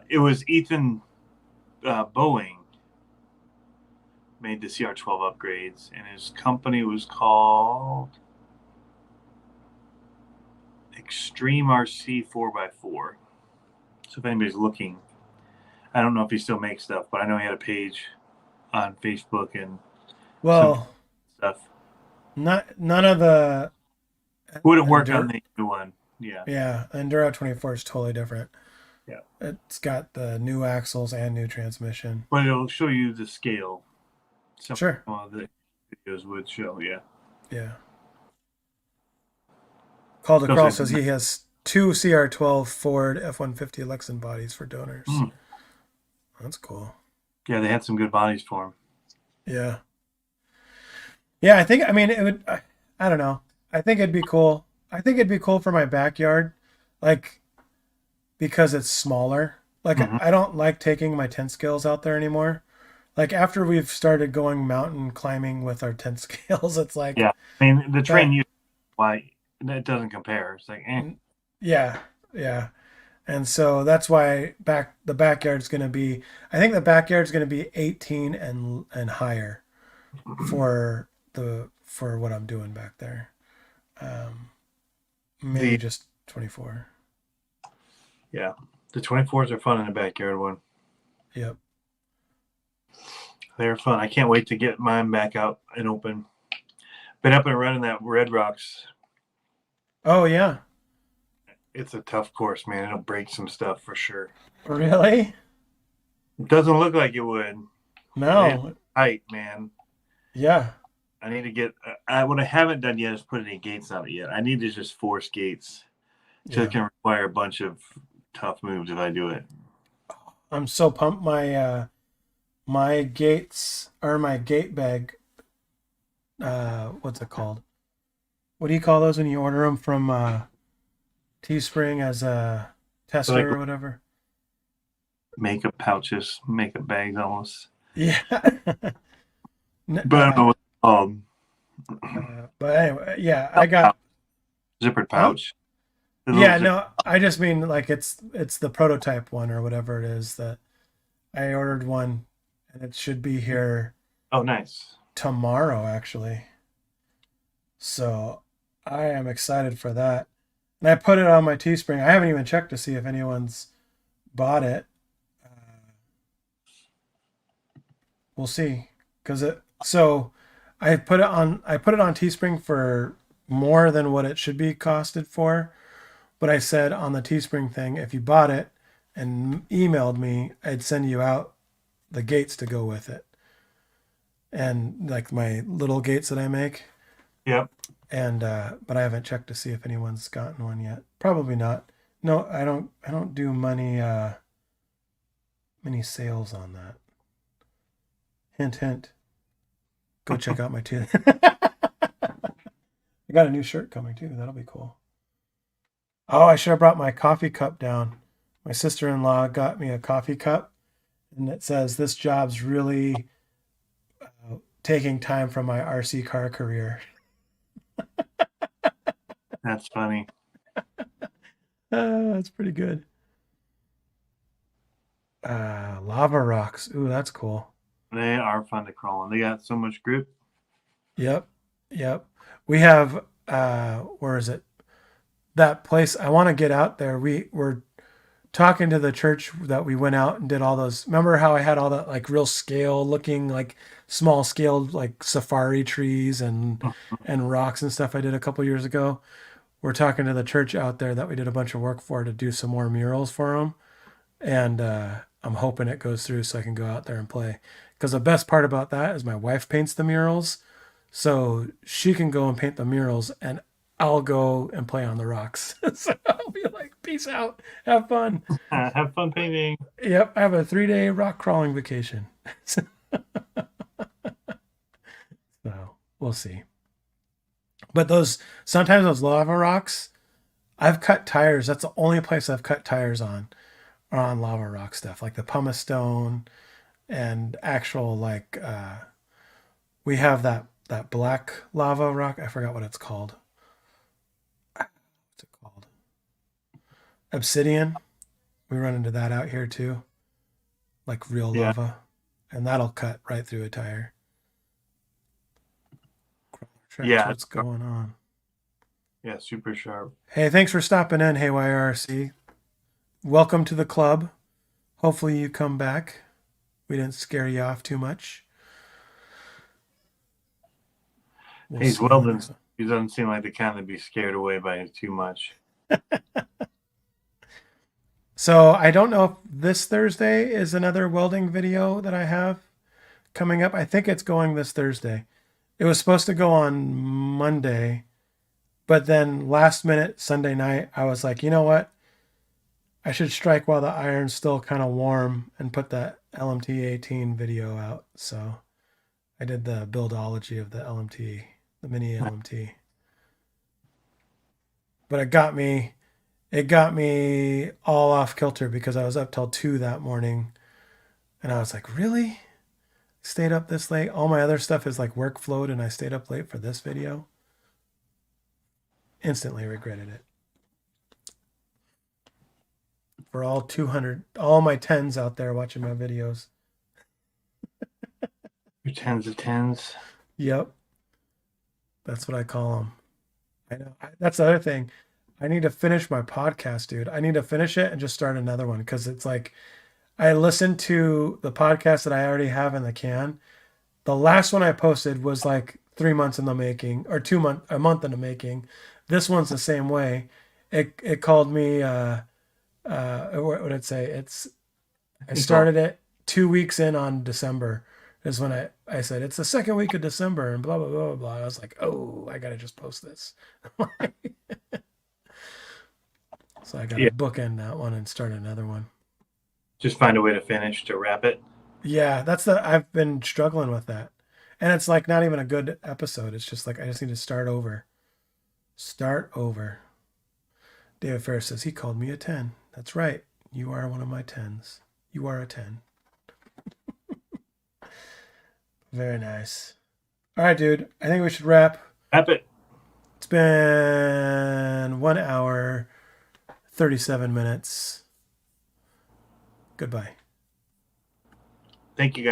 It was Ethan Boeing made the CR12 upgrades, and his company was called Extreme RC 4x4. So if anybody's looking, I don't know if he still makes stuff, but I know he had a page on Facebook and some Well, stuff. not none of the Wouldn't work on enduro, the new one. Yeah, yeah, Enduro 24 is totally different. yeah. It's got the new axles and new transmission. But it'll show you the scale. Some Sure, of the videos would show, yeah. yeah. Calder Those Crawl are says he has two CR12 Ford F-150 Lexan bodies for donors. mm, That's cool. yeah, they had some good bodies for him. Yeah. Yeah, I think, I mean, it would, I don't know. I think it'd be cool. I think it'd be cool for my backyard, like, because it's smaller. Like, Hmm. I don't like taking my tent scales out there anymore. Like, after we've started going mountain climbing with our tent scales, it's like, Yeah, I mean the terrain that, you why it doesn't compare. It's like, yeah, yeah. And so that's why the backyard's going to be, I think the backyard's going to be 18 and higher for for what I'm doing back there. Um, maybe the just 24. yeah, the 24s are fun in the backyard one. Yep. They're fun. I can't wait to get mine back out and open. Been up and running that Red Rocks. Oh yeah. It's a tough course, man. It'll break some stuff for sure. Really? It doesn't look like it would. It's No. tight, man. Yeah. I need to get. What I haven't done yet is put any gates on it yet. I need to just force gates. So Yeah. it can require a bunch of tough moves if I do it. I'm so pumped. My gates or my gate bag. What's it called? What do you call those when you order them from Teespring as a So like tester or whatever? makeup pouches, makeup bags almost. Yeah. But I don't know what it's called. But anyway, yeah, I got. Zippered Huh? pouch. The little Yeah, zip- no, I just mean like it's the prototype one or whatever it is that I ordered one, and it should be here Oh, nice. tomorrow actually. So I am excited for that. And I put it on my Teespring. I haven't even checked to see if anyone's bought it. We'll see, because it. So I put it on Teespring for more than what it should be costed for. But I said on the Teespring thing, if you bought it and emailed me, I'd send you out the gates to go with it, and like my little gates that I make. Yep. And but I haven't checked to see if anyone's gotten one yet. Probably not. No, I don't. I don't do many sales on that. Hint, hint. Go check out my two. I got a new shirt coming too. That'll be cool. Oh, I should have brought my coffee cup down. My sister-in-law got me a coffee cup, and it says, "This job's really taking time from my RC car career." That's funny. That's pretty good. Lava rocks. Ooh, that's cool. They are fun to crawl on. They got so much grip. Yep. Yep. We have where is it? That place. I want to get out there. We were talking to the church that we went out and did all those. Remember how I had all that like real scale looking like small scale like safari trees and rocks and stuff I did a couple years ago. We're talking to the church out there that we did a bunch of work for to do some more murals for them. and I'm hoping it goes through so I can go out there and play. Because the best part about that is my wife paints the murals, so she can go and paint the murals, and I'll go and play on the rocks. So I'll be like, peace out, have fun. Have fun painting. Yep, I have a 3-day rock crawling vacation. So we'll see. But sometimes those lava rocks, I've cut tires. That's the only place I've cut tires on, are on lava rock stuff, like the pumice stone and actual we have that black lava rock. I forgot what it's called. What's it called? Obsidian. We run into that out here too, like real Yeah. lava, and that'll cut right through a tire. Yeah. What's going on? Yeah, super sharp. Hey, thanks for stopping in, HeyYRC. Welcome to the club. Hopefully you come back. We didn't scare you off too much. He's see you Weldon. next one. He doesn't seem like the kind to be scared away by it too much. So I don't know if this Thursday is another welding video that I have coming up. I think it's going this Thursday. It was supposed to go on Monday, but then last minute Sunday night, I was like, you know what? I should strike while the iron's still kind of warm and put that LMT 18 video out. So I did the buildology of the LMT, the mini LMT. But it got me all off kilter because I was up till 2 that morning, and I was like, really? Stayed up this late? All my other stuff is like workflowed, and I stayed up late for this video. Instantly regretted it. For all my 10s out there watching my videos. Your 10s of 10s. Yep. That's what I call them. I know. That's the other thing. I need to finish my podcast, dude. I need to finish it and just start another one, because it's like I listened to the podcast that I already have in the can. The last one I posted was like 3 months in the making, or a month in the making. This one's the same way. It called me what would it say? I started it 2 weeks in on December is when I said it's the second week of December and blah blah blah blah. I was like, oh, I gotta just post this. So I gotta bookend that one and start another one. Just find a way to finish, to wrap it. Yeah, I've been struggling with that. And it's like not even a good episode. It's just like I just need to start over. Start over. David Ferris says he called me a 10. That's right. You are one of my 10s. You are a 10. Very nice. All right, dude. I think we should wrap. Wrap it. It's been 1 hour, 37 minutes. Goodbye. Thank you, guys.